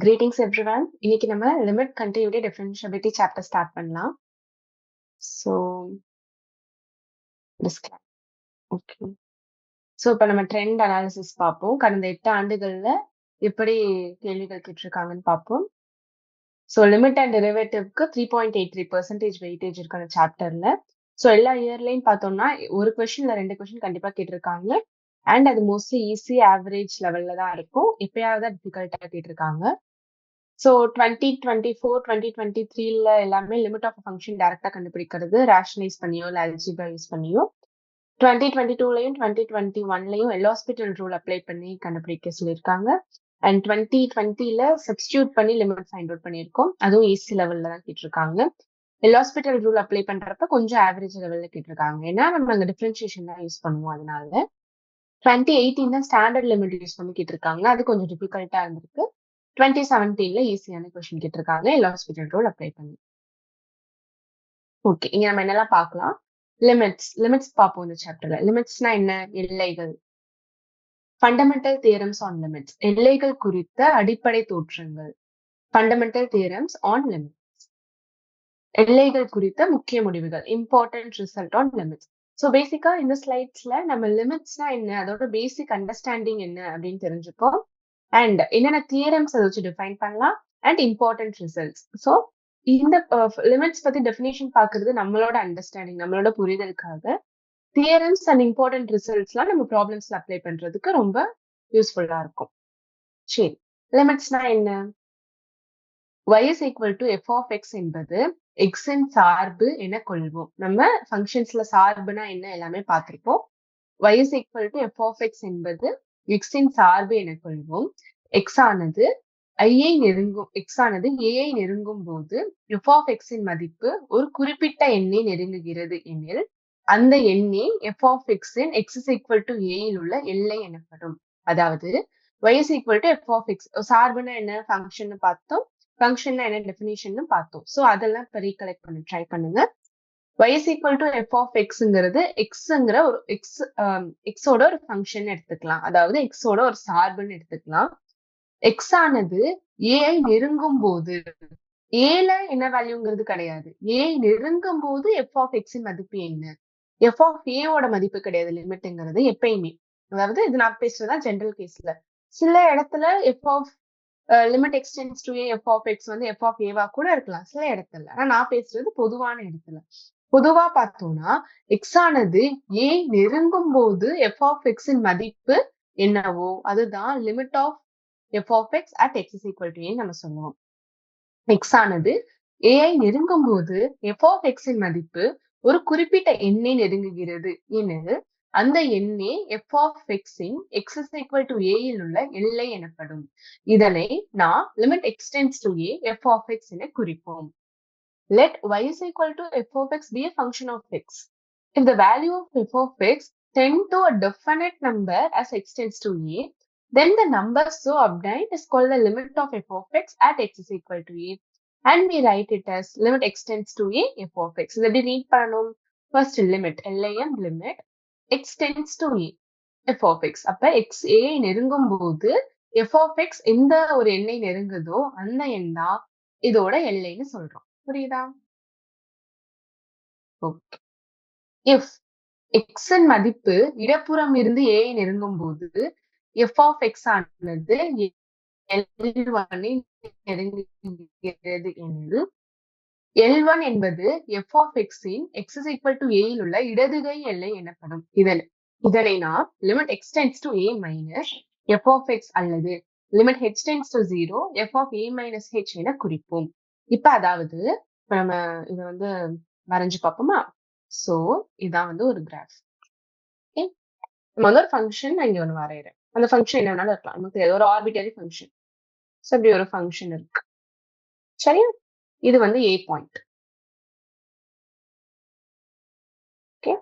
Greetings everyone. இன்னைக்கு நம்ம limit continuity differentiability chapter start பண்ணலாம். So, disclaimer. Okay. So, இப்ப நம்ம trend analysis பார்ப்போம். கடந்த 8 ஆண்டுகள்ல எப்படி கேள்விகள் கேட்டிருக்காங்கன்னு பார்ப்போம். So, limit and derivative-க்கு 3.83% weightage இருக்கு அந்த சாப்டர்ல. So, எல்லா இயர்லயும் பார்த்தோம்னா ஒரு கொஸ்டின்ல 2 கொஸ்டின் கண்டிப்பா கேட்டிருக்காங்க. அண்ட் அது மோஸ்ட்லி ஈஸி ஆவரேஜ் லெவல்ல தான் இருக்கும். எப்பயாவது டிஃபிகல்ட்டா கேட்டிருக்காங்க. ஸோ 2024, 2023ல எல்லாமே லிமிட் ஆஃப் ஃபங்க்ஷன் டைரக்டா கண்டுபிடிக்கிறது ரேஷனலைஸ் பண்ணியோ இல்லை அல்ஜிப்ரா யூஸ் பண்ணியோ 2022லயும் 2021லயும் எல்ஹாஸ்பிட்டல் ரூல் அப்ளை பண்ணி கண்டுபிடிக்க சொல்லியிருக்காங்க. அண்ட் 2020ல சப்ஸ்டியூட் பண்ணி லிமிட் ஃபைண்ட் அவுட் பண்ணியிருக்கோம். அதுவும் ஈஸி லெவல்ல தான் கேட்டிருக்காங்க. எல்ஹாஸ்பிட்டல் ரூல் அப்ளை பண்றப்ப கொஞ்சம் ஆவரேஜ் லெவல்ல கேட்டிருக்காங்க. ஏன்னா நம்ம அங்க டிஃபரன்ஷியேஷன் தான் யூஸ் பண்ணுவோம். அதனால 2018 ஸ்டாண்டர்ட் லிமிட் யூஸ் பண்ணி கேட்டிருக்காங்க. அது கொஞ்சம் டிஃபிகல்ட்டா இருந்திருக்கு. 2017ல ஈஸியான கொஸ்டின் கேட்டிருக்காங்க எல்ஹாஸ்பிட்டல் ரூல் அப்ளை பண்ணி. ஓகே, இங்க நம்ம என்னெல்லாம் பார்க்கலாம். லிமிட்ஸ் பார்ப்போம் இந்த சாப்டர்ல. லிமிட்ஸ்னா என்ன? எல்லைகள். Fundamental theorems on limits. எல்லைகள் குறித்த அடிப்படை தோற்றங்கள். Fundamental theorems on limits. எல்லைகள் குறித்த முக்கிய முடிவுகள். Important result on limits. So பேசிக்கா இந்த ஸ்லைட்ஸ்ல நம்ம லிமிட்ஸ்னா என்ன, அதோட பேசிக் அண்டர்ஸ்டாண்டிங் என்ன அப்படின்னு தெரிஞ்சுப்போம். அண்ட் என்னென்ன தியரம்ஸ் அதை வச்சு டிஃபைன் பண்ணலாம் அண்ட் இம்பார்ட்டன்ட் ரிசல்ட்ஸ். ஸோ இந்த லிமிட்ஸ் பத்தி டெஃபினேஷன் பார்க்கறது நம்மளோட அண்டர்ஸ்டாண்டிங், நம்மளோட புரிதலுக்காக. தியரம்ஸ் அண்ட் இம்பார்ட்டன்ட் ரிசல்ட்ஸ்லாம் நம்ம ப்ராப்ளம்ஸ்ல அப்ளை பண்றதுக்கு ரொம்ப யூஸ்ஃபுல்லா இருக்கும். சரி, லிமிட்ஸ்னா என்ன? y is equal to f of x என்பது x இன் சார்பு என கொள்வோம். நம்ம ஃபங்க்ஷன்ஸ்ல சார்புனா என்ன எல்லாமே பார்த்திருப்போம். y is equal to f of x என்பது x இன் சார்பு என கொள்வோம். x ஆனது ஐயை நெருங்கும் x ஆனது a ஐ நெருங்கும் போது f of x இன் மதிப்பு ஒரு குறிப்பிட்ட எண்ணை நெருங்குகிறது எனில் அந்த எண்ணே f of x in x is equal to a இல் உள்ள எல்லை எனப்படும். அதாவது y is equal to f of x. சார்புனா என்ன, ஃபங்க்ஷன் பார்த்தோம். ஃபங்க்ஷன்னா என்ன டெஃபினிஷன் பார்த்தோம். ஸோ அதெல்லாம் இப்போ ரீகலெக்ட் பண்ண ட்ரை பண்ணுங்க. y is equal to f of xங்கிறது xங்கிற ஒரு xோட ஒரு ஃபங்க்ஷன் எடுத்துக்கலாம். அதாவது xோட ஒரு சார்புன்னு எடுத்துக்கலாம். x ஆனது a ஐ நெருங்கும் போது ஏல என்ன வேல்யூங்கிறது கிடையாது. a நெருங்கும் போது f of x இன் மதிப்பு என்ன? f of a ஓட மதிப்பு கிடையாது லிமிட்ங்கிறது எப்பயுமே. அதாவது இது நான் பேசுறதா ஜெனரல் கேஸ்ல. சில இடத்துல f of limit x tends to a f of x வந்து f of a வா கூட இருக்கலாம் சில இடத்துல. ஆனா நான் பேசுறது பொதுவான இடத்துல. பொதுவா பார்த்தோம்னா x ஆனது a நெருங்கும் போது f of x இன் மதிப்பு என்னவோ அதுதான் limit of f of x at x is equal to a நம்ம சொல்லுவோம். x ஆனது a ஐ நெருங்கும் போது f of x இன் மதிப்பு ஒரு குறிப்பிட்ட எண்ணை நெருங்குகிறது எனில் அந்த எண்ணே f of x in x is equal to a இல் உள்ள எல்லை எனப்படும். இதனை நாம் limit extends to a f of x என குறிப்போம். Let y is equal to f of x be a function of x. If the value of f of x tend to a definite number as x tends to a, then the number so obtained is called the limit of f of x at x is equal to a. And we write it as limit extends to a f of x. இதை எப்படி read பண்ணணும்? First limit lim limit x tends to a f of x. அப்ப x a நெருங்கும் போது f of x எந்த ஒரு எண்ணை நெருங்குதோ அந்த எண் தான் இதோட எல்லைன்னு சொல்றோம். புரியுதா? ஓகே. if x இன் மதிப்பு இடப்புறம் இருந்து a ஐ நெருங்கும் போது f of x ஆனது L1 நெருங்குகிறது எனில் L1 என்பது f of x in x is equal to a இல் உள்ள இடதுகை எல்லை எனப்படும். இதனை நாம் limit x tends to a minus f of x அல்லது limit h tends to 0 f of a minus h என குறிப்போம். இப்ப அதாவது நம்ம இதை வந்து வரைஞ்சு பார்ப்போமா? சோ இதான் வந்து ஒரு கிராஃப். நம்ம வந்து ஒரு ஃபங்க்ஷன் நான் இங்க ஒண்ணு வரைகிறேன். அந்த ஃபங்க்ஷன் என்ன வேணாலும் இருக்கலாம், நமக்கு தெரியாது, ஒரு ஆர்பிட்டரி ஃபங்க்ஷன். ஸோ இப்படி ஒரு ஃபங்க்ஷன் இருக்கு. சரியா? இது வந்து a பாயிண்ட். ஓகே,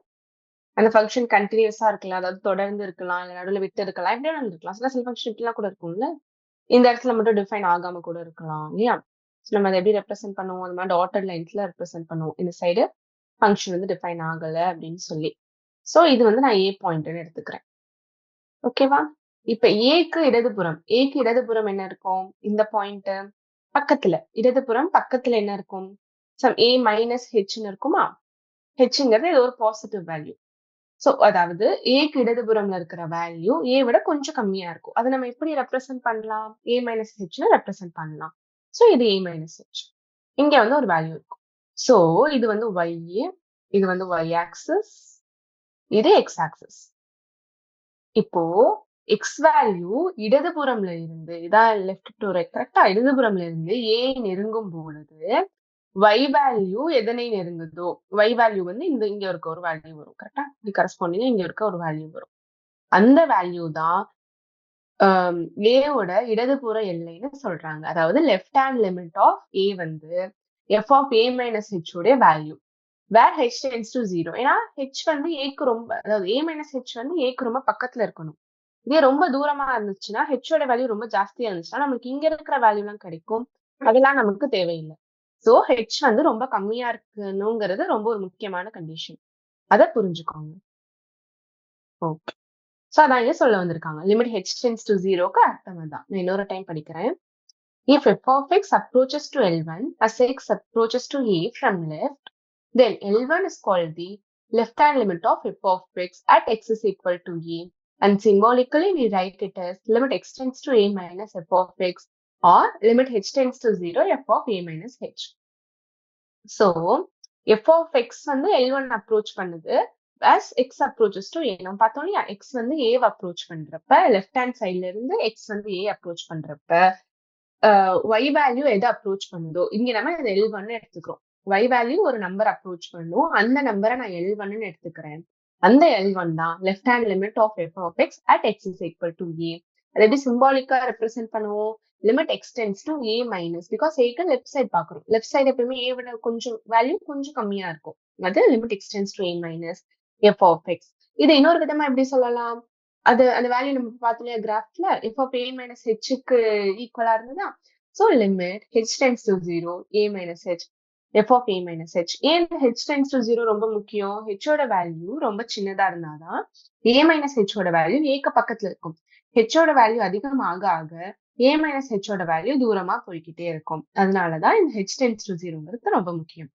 அந்த ஃபங்க்ஷன் கண்டினியூஸா இருக்கலாம், அதாவது தொடர்ந்து இருக்கலாம், இல்லை நடுவில் விட்டு இருக்கலாம், எப்படி வேணாலும் இருக்கலாம். சில ஃபங்க்ஷன் இப்படிலாம் கூட இருக்கும்ல, இந்த இடத்துல மட்டும் டிஃபைன் ஆகாம கூட இருக்கலாம் இல்லையா? நம்ம அதை எப்படி ரெப்ரசென்ட் பண்ணுவோம்? அந்த மாதிரி டாட்டட் லைன்ஸ்ல ரெப்ரசென்ட் பண்ணுவோம். இந்த சைடு ஃபங்க்ஷன் வந்து டிஃபைன் ஆகல அப்படின்னு சொல்லி. ஸோ இது வந்து நான் a பாயிண்ட்னு எடுத்துக்கிறேன். ஓகேவா? இப்ப ஏக்கு இடதுபுறம் என்ன இருக்கும்? இந்த பாயிண்ட் பக்கத்துல. இடதுபுறம் பக்கத்துல என்ன இருக்கும்? A மைனஸ் ஹெச்ன்னு இருக்குமா? ஹெச்ங்கிறது இது ஒரு பாசிட்டிவ் வேல்யூ. சோ அதாவது ஏக்கு இடதுபுறம்ல இருக்கிற வேல்யூ ஏ விட கொஞ்சம் கம்மியா இருக்கும். அத நம்ம எப்படி ரெப்ரசென்ட் பண்ணலாம்? A மைனஸ் ஹெச்ன்னு ரெப்ரசென்ட் பண்ணலாம். சோ இது A மைனஸ் ஹெச். இங்க வந்து ஒரு வேல்யூ இருக்கும். சோ இது வந்து y, இது வந்து y ஆக்சிஸ், இது x ஆக்சிஸ். இப்போ x வேல்யூ இடதுபுறம்ல இருந்து இதான் லெஃப்ட் டு ரைட் கரெக்ட்டா? இடதுபுறம்ல இருந்து A நெருங்கும் பொழுது y வேல்யூ எதனை நெருங்குதோ, y வேல்யூ வந்து இங்க இருக்க ஒரு வேல்யூ வரும். கரெக்ட்டா? இது கரஸ்பாண்டிங்கா இங்க இருக்க ஒரு வேல்யூ வரும். அந்த வேல்யூ தான் A வோட இடதுபுற எல்லைன்னு சொல்றாங்க. அதாவது left hand limit of A வந்து f of A minus h உடைய value. Where h tends to 0. ஏன்னா h வந்து Aக்கு ரொம்ப அதாவது A மைனஸ் h வந்து Aக்கு ரொம்ப பக்கத்துல இருக்கணும். இதே ரொம்ப தூரமா இருந்துச்சுன்னா, h ஓட வேல்யூ ரொம்ப ஜாஸ்தியா இருந்துச்சுன்னா, நமக்கு இங்க இருக்கிற வேல்யூலாம் கிடைக்கும். அதெல்லாம் நமக்கு தேவையில்ல. சோ h வந்து ரொம்ப கம்மியா இருக்கணுங்கிறது ரொம்ப ஒரு முக்கியமான கண்டிஷன். அத புரிஞ்சுக்கோங்க. ஓகே. சோ அதான் இங்க சொல்ல வந்திருக்காங்க. லிமிட் h டெண்ட்ஸ் டு 0க்கு அர்த்தம் அதான். நான் இன்னொரு டைம் படிக்கிறேன். If f of x approaches to L1 as x approaches to A from left, then L1 is called the left-hand limit of f of x at x is equal to A. And symbolically, we write it as limit x tends to A minus f of x or limit h tends to 0 f of A minus h. So, f of x வந்து L1 approach பண்ணுது as x approaches to A. நம்ம பார்த்தோம் இல்லையா? x வந்து A approach பண்றப்ப left hand sideல இருந்து x வந்து A approach பண்றப்ப y வேல்யூ எதை அப்ரோச் பண்ணுதோ இங்க நம்ம இதை L1 எடுத்துக்கிறோம். y வேல்யூ ஒரு நம்பர் அப்ரோச் பண்ணும். அந்த நம்பரை நான் L1 எடுத்துக்கிறேன். அந்த L1 தான் left hand limit of f of x at x is equal to A. அதை எப்படி சிம்பாலிக்கா ரெப்ரசென்ட் பண்ணுவோம்? Limit x tends to A minus because Aக்கு லெஃப்ட் சைடு பாக்குறோம். லெஃப்ட் சைடு எப்பவுமே A விட கொஞ்சம் வேல்யூ கொஞ்சம் கம்மியா இருக்கும். அது limit x tends to A minus f of x. இது இன்னொரு விதமா எப்படி சொல்லலாம்? அந்த வேல்யூ நம்ம பார்த்தோம் இல்லையா கிராஃப்ல f of A minus hக்கு ஈக்குவலா இருந்ததா? So limit h tends to 0, A minus h, f of A minus h. ஏன் h tends to 0 ரொம்ப முக்கியம்? h ஓட வேல்யூ ரொம்ப சின்னதா இருந்தாதான் A minus h ஓட வேல்யூ Aக்கு பக்கத்துல இருக்கும். h ஓட வேல்யூ அதிகமாக ஆக A minus h ஓட வேல்யூ தூரமா போய்க்கிட்டே இருக்கும். அதனாலதான் இந்த h tends to 0ங்கிறது ரொம்ப முக்கியம்.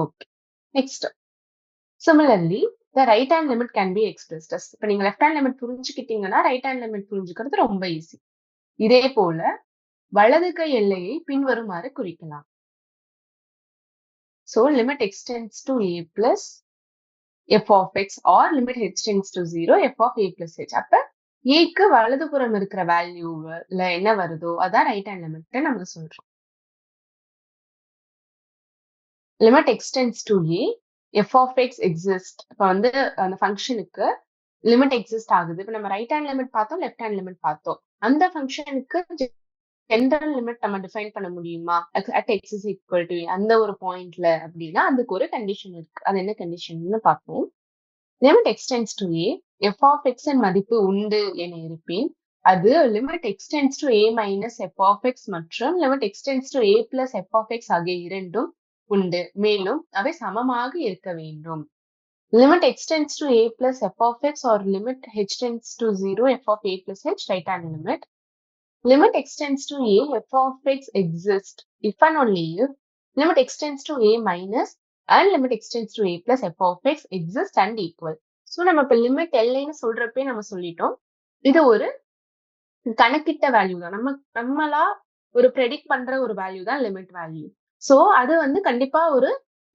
Okay. Next. Similarly, the right hand limit can be expressed as இப்ப நீங்க left hand limit புரிஞ்சுக்கிட்டீங்கன்னா right hand limit புரிஞ்சுக்கிறது ரொம்ப ஈஸி. இதே போல வலது கை எல்லையை பின்வருமாறு குறிக்கலாம். So limit x tends to A plus f of x or limit h tends to 0 f of A plus h. அப்ப Aக்கு வலதுபுறம் இருக்கிற வேல்யூல என்ன வருதோ அதான் ரைட் ஹேண்ட் லிமிட் நம்ம சொல்றோம். Limit x tends to A f of x exist. இப்ப வந்து அந்த ஃபங்க்ஷனுக்கு லிமிட் எக்ஸிஸ்ட் ஆகுது. இப்ப நம்ம ரைட் ஹேண்ட் லிமிட் பார்த்தோம், லெஃப்ட் ஹேண்ட் லிமிட் பார்த்தோம். அந்த ஃபங்க்ஷனுக்கு ஜெனரல் லிமிட் நம்ம டிஃபைன் பண்ண முடியுமா? At X is equal to அந்த ஒரு பாயிண்ட்ல அப்படின்னா அதுக்கு ஒரு கண்டிஷன் இருக்கு. அது என்ன கண்டிஷன்னு பார்ப்போம். Limit x tends to a f of x இன் மதிப்பு உண்டு என இருப்பின் அது limit x tends to a minus f of x மற்றும் limit x tends to a plus f of x ஆகிய இரண்டும் உண்டு. மேலும் அவை சமமாக இருக்க வேண்டும். Limit x tends to A plus f of x or limit h tends to 0 f of A plus h, right hand limit. Limit x tends to A f of x exist if and only if limit x tends to A minus and limit x tends to A plus f of x exist and equal. So நம்ம இப்ப limit எல்லைன்னு சொல்றப்பே நம்ம சொல்லிட்டோம். இது ஒரு கணக்கிட்ட value தான். நம்மளா ஒரு ப்ரெடிக்ட் பண்ற ஒரு வேல்யூ தான் லிமிட் வேல்யூ. சோ அது வந்து கண்டிப்பா ஒரு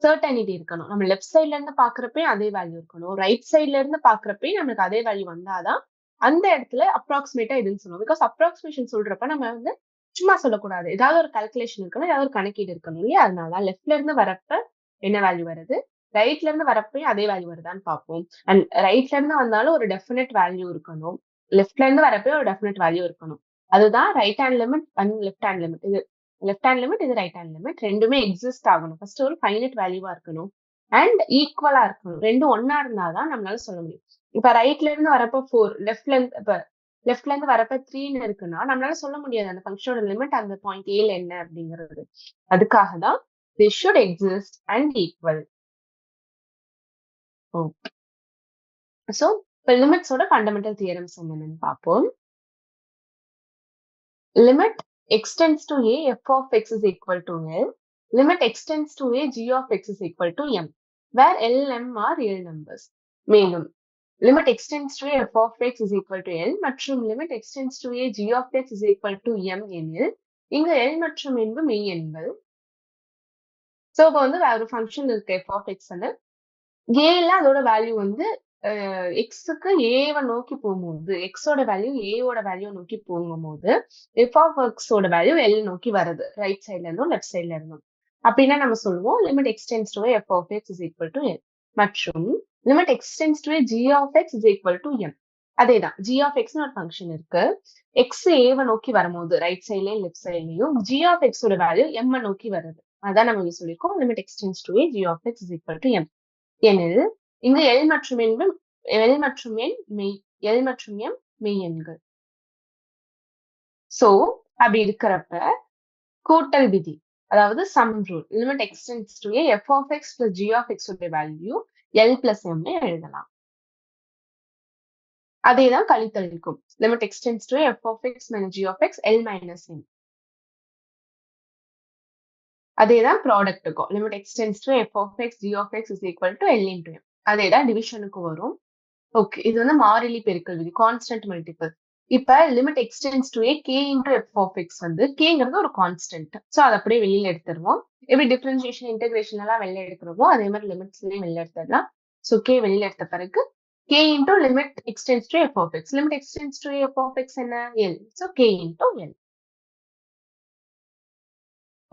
சர்டனிட்டி இருக்கணும். நம்ம லெஃப்ட் சைட்ல இருந்து பாக்குறப்பே அதே வேல்யூ இருக்கணும். ரைட் சைட்ல இருந்து பாக்குறப்பே நமக்கு அதே வேல்யூ வந்தாதான் அந்த இடத்துல அப்ராக்சிமேட்டா இதுன்னு சொல்லுவோம். பிகாஸ் அப்ராக்சிமேஷன் சொல்றப்ப நம்ம வந்து சும்மா சொல்லக்கூடாது. ஏதாவது ஒரு கால்குலேஷன் இருக்கணும், ஏதாவது ஒரு கணக்கீடு இருக்கணும் இல்லையா? அதனாலதான் லெஃப்ட்ல இருந்து வரப்ப என்ன வேல்யூ வருது, ரைட்ல இருந்து வரப்பயும் அதே வேல்யூ வருதான்னு பார்ப்போம். அண்ட் ரைட்ல இருந்து வந்தாலும் ஒரு டெஃபினட் வேல்யூ இருக்கணும். லெஃப்ட்ல இருந்து வரப்பயும் ஒரு டெஃபினட் வேல்யூ இருக்கணும். அதுதான் right hand limit and left hand limit. இது லெஃப்ட் ஹேண்ட் லிமிட், இது ரைட் ஹேண்ட் லிமிட். ரெண்டுமே எக்ஸிஸ்ட் ஆகணும். ஃபர்ஸ்ட் ஒரு ஃபைனட் வேல்யூவா இருக்கணும் அண்ட் ஈக்குவலா இருக்கணும். ரெண்டும் ஒன்னா இருந்தாதான் நம்மளால சொல்ல முடியும். இப்ப ரைட்ல இருந்து வரப்ப 4, லெஃப்ட்ல இருந்து வரப்ப 3ன்னு இருக்குன்னா நம்மளால சொல்ல முடியாது அந்த ஃபங்க்ஷனோட லிமிட் அந்த பாயிண்ட் ஏல என்ன அப்படிங்கிறது. அதுக்காக தான் they should exist and equal. Okay. So இப்ப லிமிட்ஸோட ஃபண்டமெண்டல் தியரம்ஸ் என்னன்னு பார்ப்போம். limit x tends to a, f of x is equal to L. Limit x tends to a, g of x is equal to M, where L, M are real numbers. மேலும் limit x tends to a, f of x is equal to L மற்றும் limit x tends to a, g of x is equal to M எனில் இங்கு L மற்றும் M மெய் எண்கள். So இப்போ வந்து வேற ஒரு ஃபங்க்ஷன் இருக்கு f of x ன்னு. ஏல அதோட வேல்யூ வந்து எக்ஸுக்கு ஏவை நோக்கி போகும்போது எக்ஸோட வேல்யூ ஏவோட வேல்யூ நோக்கி போகும்போது எஃப் ஆஃப் எக்ஸோட வேல்யூ எல் நோக்கி வருது ரைட் சைட்ல இருந்தும் லெஃப்ட் சைட்ல இருந்தும் அப்படின்னா நம்ம சொல்லுவோம் limit x tends to f of x is equal to L மற்றும் limit x tends to g of x is equal to M. அதேதான் ஜி ஆஃப் எக்ஸ்னு ஒரு ஃபங்க்ஷன் இருக்கு. எக்ஸ் ஏவை நோக்கி வரும்போது ரைட் சைட்லயும் லெஃப்ட் சைட்லயும் ஜி ஆஃப் எக்ஸோட வேல்யூ எம் நோக்கி வருது. அதான் நம்ம இங்க சொல்லியிருக்கோம் limit x tends to g of x is equal to M எனில் இங்கு எல் மற்றும் எல் மற்றும் எண் மெய் எல் மற்றும் எம் மெய் எண்கள். சோ அப்படி இருக்கிறப்ப கூட்டல் விதி அதாவது sum rule limit x tends to f of x plus g of x உடைய வேல்யூ எல் பிளஸ் எம் எழுதலாம். அதேதான் கழித்தல் இருக்கும் limit x tends to f of x minus g of x L minus M. அதேதான் ப்ராடக்ட் இருக்கும் limit x tends to f of x g of x is equal to L into M. அதேதான் டிவிஷனுக்கு வரும். Okay இது வந்து மாறிலி பெருக்கல் விதி கான்ஸ்டன்ட் மல்டிபிள். இப்ப limit x tends to k into f of x வந்து கேங்கிறது ஒரு கான்ஸ்டன்ட். ஸோ அதை அப்படியே வெளியில எடுத்துருவோம். எப்படி டிஃபரன்சியேஷன் இன்டெகிரேஷன் எல்லாம் வெளில எடுக்கிறோமோ அதே மாதிரி லிமிட்ஸ்லயும் வெளில எடுத்துடலாம். ஸோ கே வெளியில எடுத்த பிறகு k into limit x tends to f of x limit x tends to f of x என்ன L. So k into L.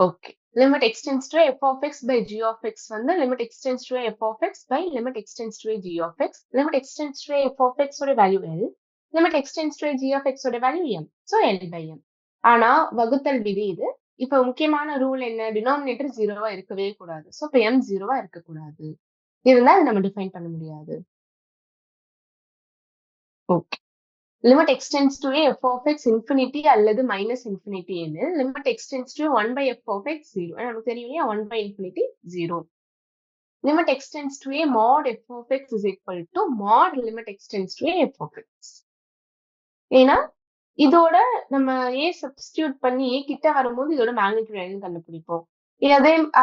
Okay limit extends to f of x by g of x வந்து limit extends to f of x by limit extends to g of x. limit extends to f of x ஓட value L. limit extends to g of x ஓட value M. So L by M. ஆனா வகுத்தல் விதி இது. இப்ப முக்கியமான rule என்ன denominator ஜீரோவா இருக்கவே கூடாது. ஸோ இப்போ M ஜீரோவா இருக்கக்கூடாது. இருந்தா அது நம்ம டிஃபைன் பண்ண முடியாது. Okay limit extends to f of x infinity அல்லது minus infinity எனில் limit extends to 1 by f of x 0. நமக்கு தெரியும் இல்லையா 1 by infinity 0. limit extends to a mod f of x is equal to mod limit extends to a f of x. ஏன்னா இதோட நம்ம a substitute பண்ணி a கிட்ட வரும்போது இதோட மேக்னிடியூட் என்னன்னு கண்டுபிடிப்போம்.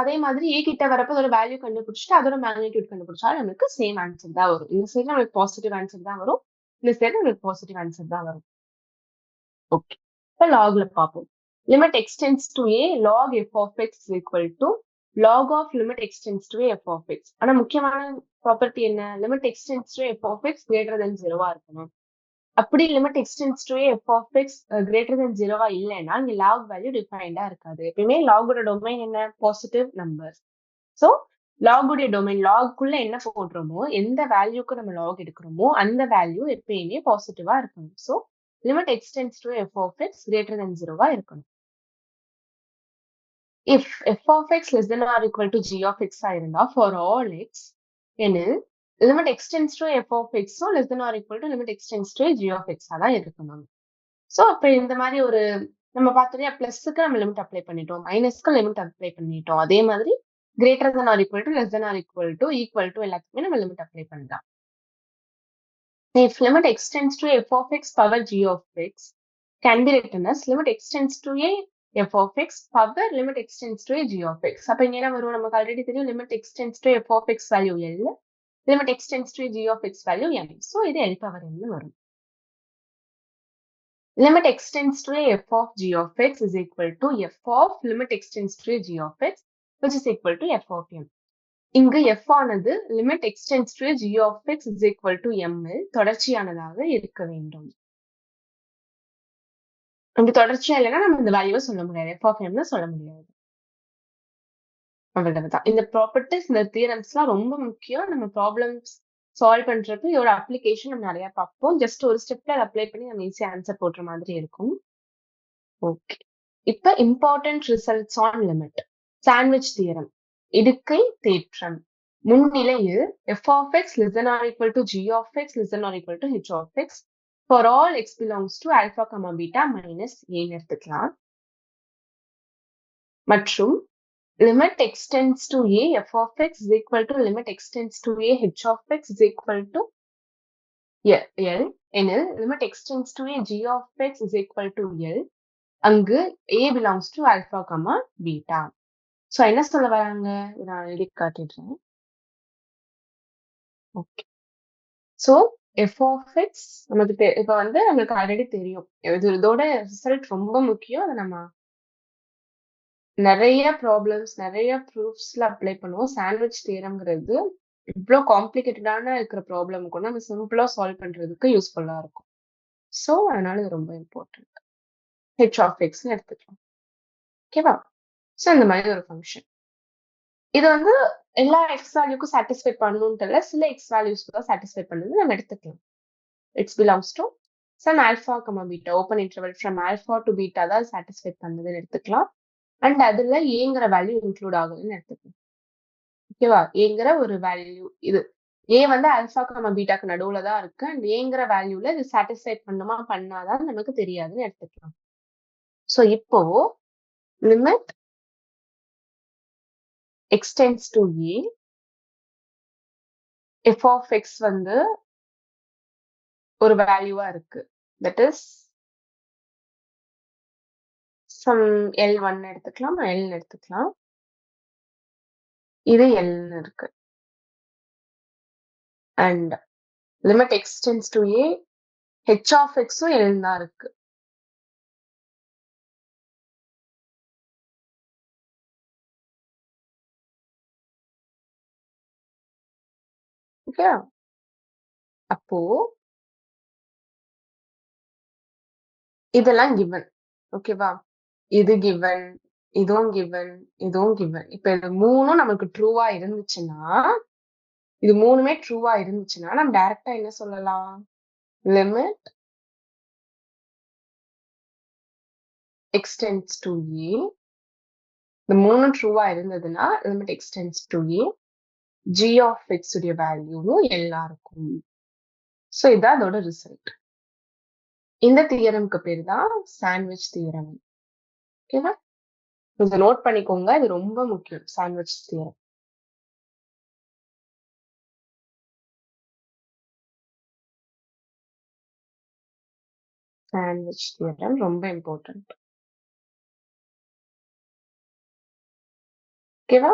அதே மாதிரி a கிட்ட வரப்போ அதோட வேல்யூ கண்டுபிடிச்சிட்டு அதோட மேக்னிடியூட் கண்டுபிடிச்சாலும் நமக்கு சேம் ஆன்சர் தான் வரும். இந்த சைடு நமக்கு பாசிட்டிவ் ஆன்சர் தான் வரும். இந்த சைடு நமக்கு பாசிட்டிவ் ஆன்சர் தான் வரும். ஓகே இப்போ லாக்ல பார்ப்போம். Limit x tends to a log f of x is equal to log of limit extends to a f of x. ஆனா முக்கியமான ப்ராப்பர்ட்டி என்ன limit x tends to f of x greater than 0வா இருக்கணும். அப்படி limit x tends to a f of x greater than 0வா இல்லைன்னா இங்க log value டிஃபைன்டா இருக்காது. எப்பயுமே லாகோட domain என்ன பாசிட்டிவ் நம்பர். ஸோ லாகுடைய டொமைன் லாக்குள்ள என்ன போடுறோமோ எந்த வேல்யூக்கு நம்ம லாக் எடுக்கிறோமோ அந்த வேல்யூ எப்பயுமே பாசிட்டிவா இருக்கணும். So limit extends to f of x greater than 0வா இருக்கணும். if f of x less than or equal to g of x இருந்தா for all x எனில் limit extends to f of x less than or equal to limit extends to g of x தான் இருக்கணும். So அப்ப இந்த மாதிரி ஒரு நம்ம பார்த்தோம்னா பிளஸ்க்கு நம்ம லிமிட் அப்ளை பண்ணிட்டோம் மைனஸ்க்கு லிமிட் அப்ளை பண்ணிட்டோம். அதே மாதிரி greater than or equal to less than or equal to equal to எல்லாத்துக்குமே நம்ம லிமிட் அப்ளை பண்ணலாம். If limit extends to f of x power g of x can be written as limit extends to a f of x power limit extends to a g of x. அப்ப இங்க என்ன வரும் நமக்கு already தெரியும் limit extends to f of x value L limit extends to a g of x value M. So இது L power N வரும். Limit extends to a f of g of x is equal to f of limit extends to a g of x which is equal to f of M. இங்கு f ஆனது limit extends to g of x is equal to m தொடர்ச்சியானதாக இருக்க வேண்டும். அப்படி தொடர்ச்சியா இல்லைன்னா நம்ம இந்த வேல்யூவை சொல்ல முடியாது f of m சொல்ல முடியாது. அவ்வளவுதான். இந்த ப்ராப்பர்ட்டிஸ் இந்த தியரம்ஸ்லாம் ரொம்ப முக்கியம். நம்ம ப்ராப்ளம்ஸ் சால்வ் பண்றப்ப இதோட அப்ளிகேஷன் நம்ம நிறைய பார்ப்போம். ஜஸ்ட் ஒரு ஸ்டெப்ல அதை அப்ளை பண்ணி நம்ம ஈஸியா ஆன்சர் போடுற மாதிரி இருக்கும். ஓகே இப்ப important results on limit sandwich theorem இடுக்கை தேற்றம் முன்னிலையில் f of x less than or equal to g of x less than or equal to h of x for all x belongs to alpha comma beta minus a எடுத்துக்கலாம். மற்றும் limit extends to a f of x is equal to limit extends to a h of x is equal to L எனில் limit extends to a g of x is equal to L அங்கு A belongs to alpha, beta. So என்ன சொல்ல வராங்க? நான் எழுதி காட்டிடுறேன். Okay. So f of x நமக்கு இப்ப வந்து நம்மளுக்கு ஆல்ரெடி தெரியும். இதோட ரிசல்ட் ரொம்ப முக்கியம். அத நம்ம நெறைய ப்ராப்ளம்ஸ், நெறைய ப்ரூஃப்ஸ்ல அப்ளை பண்ணுவோம். சாண்ட்விச் தியரம்ங்கிறது இவ்ளோ காம்ப்ளிகேட்டடான இருக்கிற ப்ராப்ளம் கூட நம்ம சிம்பிளா சால்வ் பண்றதுக்கு யூஸ்ஃபுல்லா இருக்கும். சோ, அதனால இது ரொம்ப இம்பார்ட்டன்ட். h of xன்னு எடுத்துக்கலாம். ஓகேவா? சோ, இந்த மாதிரி ஒரு ஃபங்ஷன். இது வந்து எல்லா x வேல்யூக்கும் சாட்டிஸ்ஃபை பண்ணணும்ட்டு இல்ல. சில x வேல்யூஸ்க்கு தான் சாட்டிஸ்ஃபை பண்ணுது நம்ம எடுத்துக்கலாம். x belongs to some alpha, beta, open interval from alpha to beta தான் சாட்டிஸ்ஃபை பண்ணுதுன்னு எடுத்துக்கலாம். அண்ட் அதுல ஏங்கிற வேல்யூ இன்க்ளூட் ஆகுதுன்னு எடுத்துக்கலாம். ஓகேவா? ஏங்கிற ஒரு வேல்யூ இது. ஏ வந்து ஆல்ஃபா, பீட்டாக்கு நடுவுல தான் இருக்கு. அண்ட் ஏங்கிற வேல்யூல இது சாட்டிஸ்ஃபை பண்ணுமா, பண்ணாதான்னு நமக்கு தெரியாதுன்னு எடுத்துக்கலாம். சோ இப்போ limit x tends to a, f of x வந்து ஒரு வேல்யூவா இருக்கு. தட் இஸ் சம் L1 எடுத்துக்கலாம், L எடுத்துக்கலாம். இது Lன்னு இருக்கு. And limit x tends to a, h of xம் L தான் இருக்கு. ஓகே? அப்போ இதெல்லாம் கிவன். ஓகேவா? இது கிவன், இதுவும் கிவன், இதுவும் கிவன். இப்ப இது 3ம் நமக்கு ட்ரூவா இருந்துச்சுன்னா, இது 3மே ட்ரூவா இருந்துச்சுன்னா, நம்ம டைரக்ட்டா என்ன சொல்லலாம்? Limit x tends to a. இந்த 3ம் ட்ரூவா இருந்ததுன்னா, limit x tends to a, g of x உடைய வேல்யூவும் L-ஆ இருக்கும். சோ இதான் அதோட ரிசல்ட். இந்த தியரம்க்கு பேரு தான் சாண்ட்விச் தியரம். ஓகேவா? இத நோட் பண்ணிக்கோங்க. இது ரொம்ப முக்கியம். Sandwich theorem. சாண்ட்விச் தியரம் ரொம்ப இம்பார்ட்டன்ட். ஓகேவா?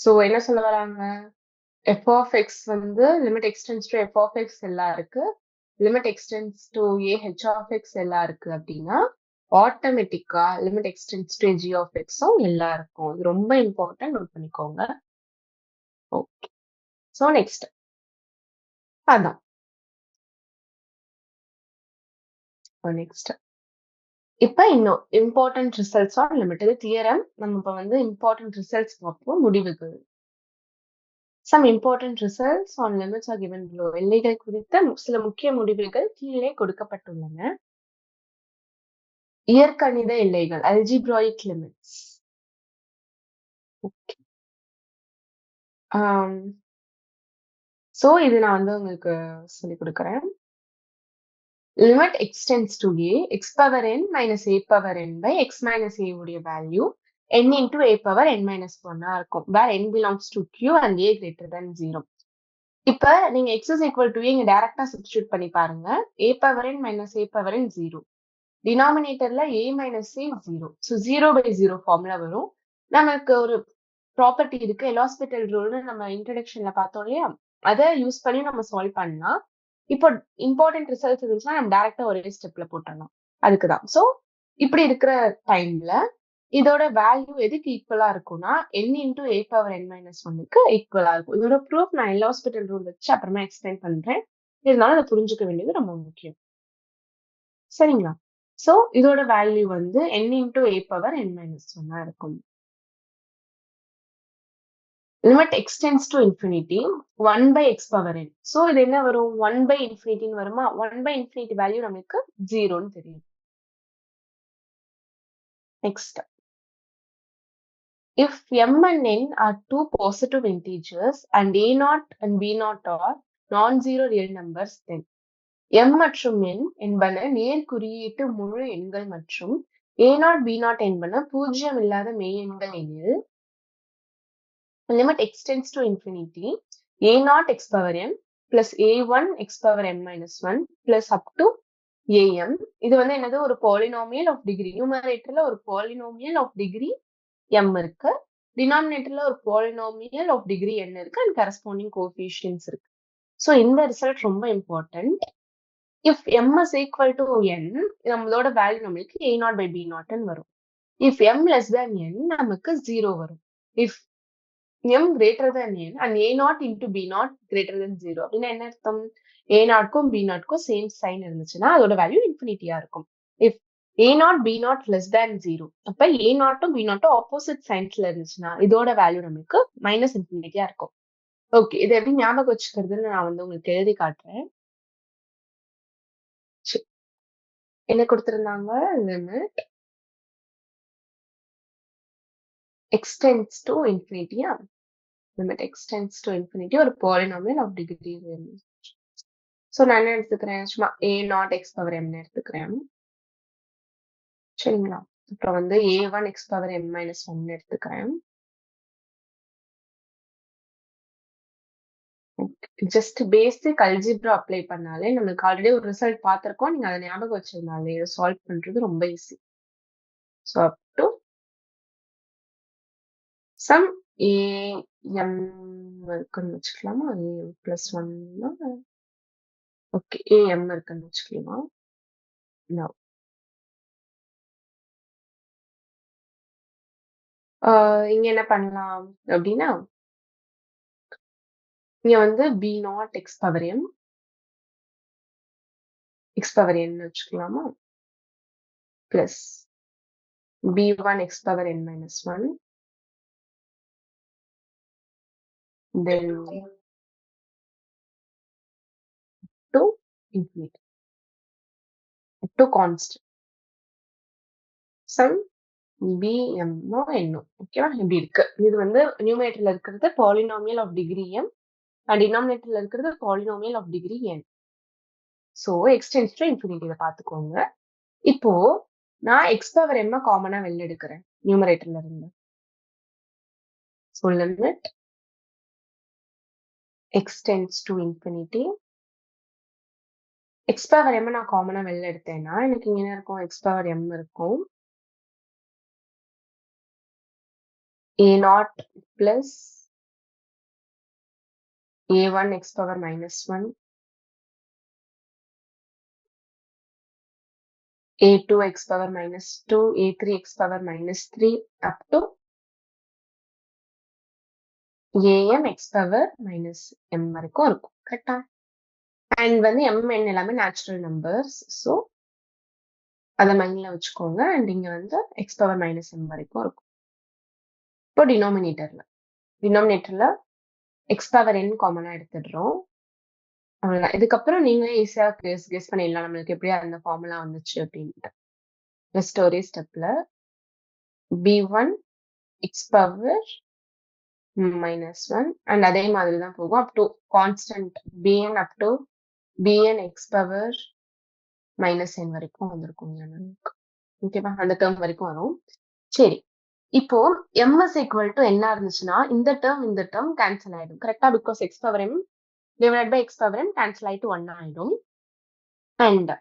சோ என்ன சொல்ல வராங்க? f of x வந்து limit x tends to f of x எல்லாம் இருக்கு. Limit x tends to a h of x எல்லாம் இருக்கு அப்படின்னா, ஆட்டோமேட்டிக்கா limit x tends to g of xம் எல்லாம் இருக்கும். இது ரொம்ப இம்பார்ட்டன்ட். நோட் பண்ணிக்கோங்க. ஓகே. So next. அதான். நெக்ஸ்ட். இப்ப இன்னும் இம்பார்ட்டன்ட் ரிசல்ட்ஸ் ஆன் லிமிட். இது தியரம். நம்ம இப்ப வந்து இம்பார்ட்டன்ட் ரிசல்ட்ஸ் பார்ப்போம். முடிவுகள். Some important results on limits are given below. எல்லைகள் குறித்த சில முக்கிய முடிவுகள் கீழே கொடுக்கப்பட்டுள்ளன. இயற்கணித எல்லைகள், algebraic limits. Okay. So இது நான் வந்து உங்களுக்கு சொல்லிக் கொடுக்கிறேன். Limit x tends to a, x power n minus a power n by x minus a உடைய value n into a power n minus 1 இருக்கும். where n belongs to q and a greater than 0. இப்ப நீங்க x is equal to a இங்க டைரக்டா substitute பண்ணி பாருங்க. a power n minus a power n 0. டினாமினேட்டர்ல a minus a 0. So 0 by 0 formula வரும். நமக்கு ஒரு ப்ராப்பர்ட்டி இருக்கு. எல்ஹாஸ்பிடல் ரூல்னு நம்ம இன்ட்ரோடக்ஷன்ல பார்த்தோம் இல்லையா? அத யூஸ் பண்ணி நம்ம சால்வ் பண்ணா, இப்போ இம்பார்ட்டன்ட் ரிசல்ட்ஸ் இருந்துச்சுன்னா நம்ம டைரக்டா ஒரே ஸ்டெப்ல போட்டுறலாம். அதுக்கு தான். சோ இப்படி இருக்கிற டைம்ல இதோட வேல்யூ எதுக்கு ஈக்குவலா இருக்கும்னா n into a power n minus 1க்கு ஈக்குவலா இருக்கும். இதோட ப்ரூஃப் நான் எல்ஹாஸ்பிடல் ரூல் வச்சு அப்புறமா எக்ஸ்பிளைன் பண்றேன். இருந்தாலும் அதை புரிஞ்சுக்க வேண்டியது ரொம்ப முக்கியம். சரிங்களா? சோ இதோட வேல்யூ வந்து n into a power n minus 1 இருக்கும். Limit x tends to infinity 1 by x power n. So இது என்ன வரும்? 1 by infinity வருமா? 1 by infinity வேல்யூ நமக்கு 0ன்னு தெரியும். Next. If m and n are two positive integers and a0 and b0 are non-zero real numbers, then m மற்றும் n என்பன நேர் குறியீட்டு முழு எண்கள் மற்றும் a0, b0 என்பன பூஜ்ஜியம் இல்லாத மெய் எண்கள் எனில் limit x tends to infinity a0 x power n plus a1 x power n minus 1 plus up to am. இது வந்து என்னது ஒரு பாலினாமியல் ஆஃப் டிகிரி. நியூமரேட்டர்ல ஒரு பாலினாமியல் ஆஃப் டிகிரி m இருக்கு. டினாமினேட்டர்ல ஒரு பாலினாமியல் ஆஃப் டிகிரி n இருக்கு அண்ட் கரஸ்பாண்டிங் கோஎஃபிஷியன்ட்ஸ் இருக்கு. So இந்த ரிசல்ட் ரொம்ப important. If m is equal to n, நம்மளோட வேல்யூ நம்மளுக்கு a0 by b0 வரும். If m less than n, நமக்கு 0 வரும். If m greater than n and a0 into b0 greater than 0 அப்படின்னா என்ன அர்த்தம்? a0க்கும் b0க்கும் சேம் சைன் இருந்துச்சுன்னா அதோட வேல்யூ இன்ஃபினிட்டியா இருக்கும். If a0 b0 less than 0, அப்ப a0ம் b0ம் ஆப்போசிட் சைன்ஸ்ல இருந்துச்சுன்னா இதோட வேல்யூ நமக்கு மைனஸ் இன்ஃபினிட்டியா இருக்கும். ஓகே, இது எப்படி ஞாபகம் வச்சுக்கிறதுன்னு நான் வந்து உங்களுக்கு எழுதி காட்டுறேன். என்ன கொடுத்திருந்தாங்க? Limit x tends to infinity. Limit x tends to infinity ஒரு பாலினாமியல் ஆஃப் டிகிரி. ஸோ நான் என்ன எடுத்துக்கிறேன்? சும்மா a0 x power m எடுத்துக்கிறேன். சரிங்களா? அப்புறம் வந்து a1 x power m minus 1 எடுத்துக்கிறேன். ஜஸ்ட் பேசிக் அல்ஜிப்ரா அப்ளை பண்ணாலே நம்மளுக்கு ஆல்ரெடி ஒரு ரிசல்ட் பார்த்திருக்கோம். நீங்க அதை ஞாபகம் வச்சிருந்தாலே இதை சால்வ் பண்றது ரொம்ப easy. So up to sum am இருக்குன்னு வச்சுக்கலாமா? am plus 1 ஓகே, am இருக்குன்னு வச்சுக்கலாம். Now இங்க என்ன பண்ணலாம் அப்படின்னா, இங்க வந்து b0 x power m x power n வச்சுக்கலாமா? Plus b1 x power n minus 1, then to infinity, to constant sum bm n. ஓகேவா? இப்படி இருக்கு. இது வந்து நியூமரேட்டர்ல இருக்கிறது polynomial of degree m and டினாமினேட்டர்ல இருக்கிறது polynomial of degree n. So x tends to infinity இதை பார்த்துக்கோங்க. இப்போ நான் x power m காமனா வெளில எடுக்கிறேன் நியூமரேட்டர்ல இருந்து. So limit x tends to infinity. x power m நான் காமனா வெளில எடுத்தேன்னா எனக்கு இங்க என்ன இருக்கும்? x power m இருக்கும். a0 plus a1 x power minus 1, a2 x power minus 2, a3 x power minus 3 up to am x power minus m வரைக்கும் இருக்கும். கரெக்டா? அண்ட் வந்து mn எல்லாமே நேச்சுரல் நம்பர்ஸ். ஸோ அதை மைண்ட்ல வச்சுக்கோங்க. அண்ட் இங்க வந்து x power minus m வரைக்கும் இருக்கும். இப்போ டினாமினேட்டர்ல x power n காமனா எடுத்துடுறோம். அவ்வளவுதான். இதுக்கப்புறம் நீங்களே ஈஸியா கெஸ் பண்ணிடலாம் நம்மளுக்கு எப்படியா அந்த ஃபார்முலா வந்துச்சு அப்படின்ட்டு. ஜஸ்ட் ஒரே ஸ்டெப்ல b1 x power minus 1 and அதே மாதிரி தான் போகும் up to constant bn up to bn x power minus n வரைக்கும் வந்திருக்கும் நமக்கு. ஓகேவா? அந்த டேர்ம் வரைக்கும் வரும். சரி, இப்போ m is equal to என்ன இருந்துச்சுன்னா இந்த டேர்ம் கேன்சல் ஆயிடும். கரெக்டா? Because x power m divided by x power n cancel ஆயிட்டு 1 ஆயிடும். And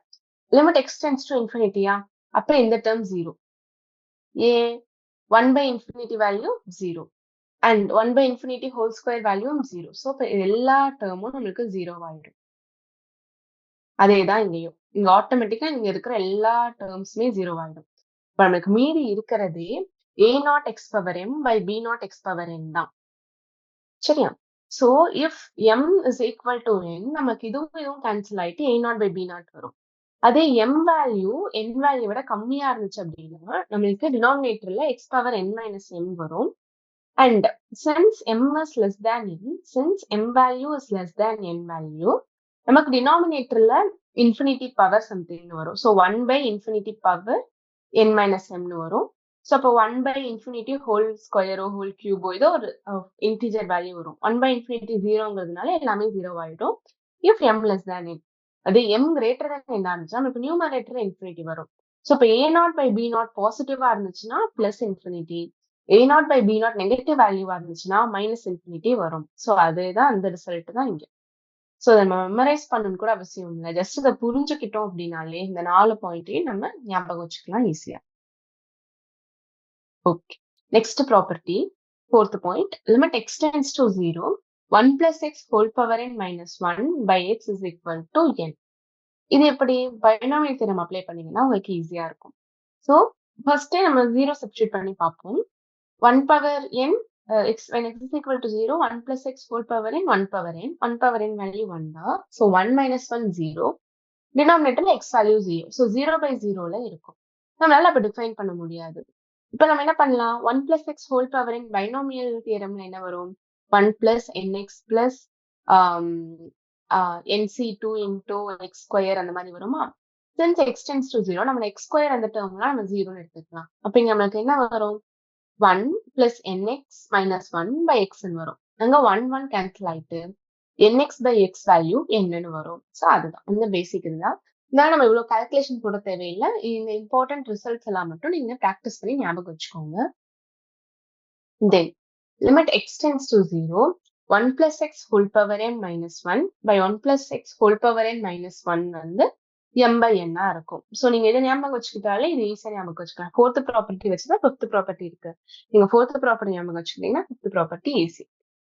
limit x tends to infinity. அப்ப இந்த டேர்ம் 0. ஏன்? 1 by infinity value 0 and 1 by infinity whole square value 0. So இப்போ எல்லா டேர்மும் நம்மளுக்கு 0 ஆயிடும். அதேதான் இங்கேயும். இங்க ஆட்டோமேட்டிக்கா இங்க இருக்கிற எல்லா டேர்ம்ஸுமே 0 ஆயிடும். இப்ப நமக்கு மீறி இருக்கிறதே a0 x power m by b0 x power n தான். சரியா? So if m is equal to n, நமக்கு இதுவும் கேன்சல் ஆயிட்டு a0 by b0 வரும். அதே m வேல்யூ n வேல்யூ விட கம்மியா இருந்துச்சு அப்படின்னா நம்மளுக்கு டினாமினேட்டர்ல x power n minus m வரும். And since m is less than n, since m value is less than n value, நமக்கு டினாமினேட்டர்ல இன்ஃபினிட்டி பவர் சம்திங் வரும். So 1 by infinity power n minus m வரும். So அப்போ 1 by infinity whole ஸ்கொயரோ whole கியூபோ ஏதோ ஒரு integer value வரும். 1 by infinity 0ங்கிறதுனால எல்லாமே 0 ஆயிடும். If m less than n, அது m greater than n இருந்துச்சுன்னா நமக்கு நியூமரேட்டர்ல இன்ஃபினிட்டி வரும். ஸோ இப்போ a0 by b0 பாசிட்டிவா இருந்துச்சுன்னா plus infinity, a0 by b0 negative வேல்யூவா இருந்துச்சுன்னா மைனஸ் இன்ஃபினிட்டி வரும். ஸோ அதேதான் அந்த ரிசல்ட் தான் இங்க. சோ அத நம்ம மெமரைஸ் பண்ணணும்னு கூட அவசியம் இல்ல. ஜஸ்ட் இத புரிஞ்சுக்கிட்டோம் அப்படின்னாலே, இந்த 4 பாயிண்ட்டையும் நம்ம ஞாபகம் வச்சுக்கலாம் ஈஸியா. ஓகே. நெக்ஸ்ட் ப்ராப்பர்ட்டி, 4த் point. Limit x tends to 0, 1 plus x whole power n minus 1 by x is equal to n. இது எப்படி? பைனாமியல் தியரம் அப்ளை பண்ணீங்கன்னா உங்களுக்கு ஈஸியா இருக்கும். சோ ஃபர்ஸ்ட்டே நம்ம 0 சப்ஸ்டிட்யூட் பண்ணி பார்ப்போம். 1 power n x when x is equal to 0, 1 plus x whole power n, 1 power n. 1 power n value 1 தான். So 1 minus 1 0. டினாமினேட்டர்ல x value 0. So 0 by 0ல இருக்கும். நம்மளால அப்ப டிஃபைன் பண்ண முடியாது. இப்ப நம்ம என்ன பண்ணலாம்? 1 plus x whole power n binomial தியரம்ல என்ன வரும்? 1 plus nx plus ஆம், nc2 into x square அந்த மாதிரி வருமா? Since x tends to 0, நம்ம x square அந்த டேர்ம்லாம் நம்ம 0ன்னு எடுத்துக்கலாம். அப்ப இங்க நம்மளுக்கு என்ன வரும்? 1 plus nx minus 1 by x ன்னு வரும். அங்க 1 1 கேன்சல் ஆயிட்டு nx by x வேல்யூ என்னன்னு வரும். சோ அதுதான் இந்த பேசிக் இதுதான். இதனால நம்ம இவ்வளவு கால்குலேஷன் போட தேவையில்லை. இந்த இம்பார்ட்டன்ட் ரிசல்ட்ஸ் எல்லாம் மட்டும் நீங்க பிராக்டிஸ் பண்ணி ஞாபகம் வச்சுக்கோங்க. Then limit x tends to 0, 1 plus x whole power n minus 1 by 1 plus x whole power n minus 1 வந்து m by n ஆ இருக்கும். சோ நீங்க இதை ஞாபகம் வச்சுக்கிட்டாலே இது ஈஸியா ஞாபகம் வச்சுக்கலாம். 4th ப்ராப்பர்ட்டி வச்சுதான் 5th ப்ராப்பர்ட்டி இருக்கு. நீங்க 4th ப்ராப்பர்ட்டி ஞாபகம் வச்சுக்கிட்டீங்கன்னா 5th ப்ராப்பர்ட்டி ஈஸி.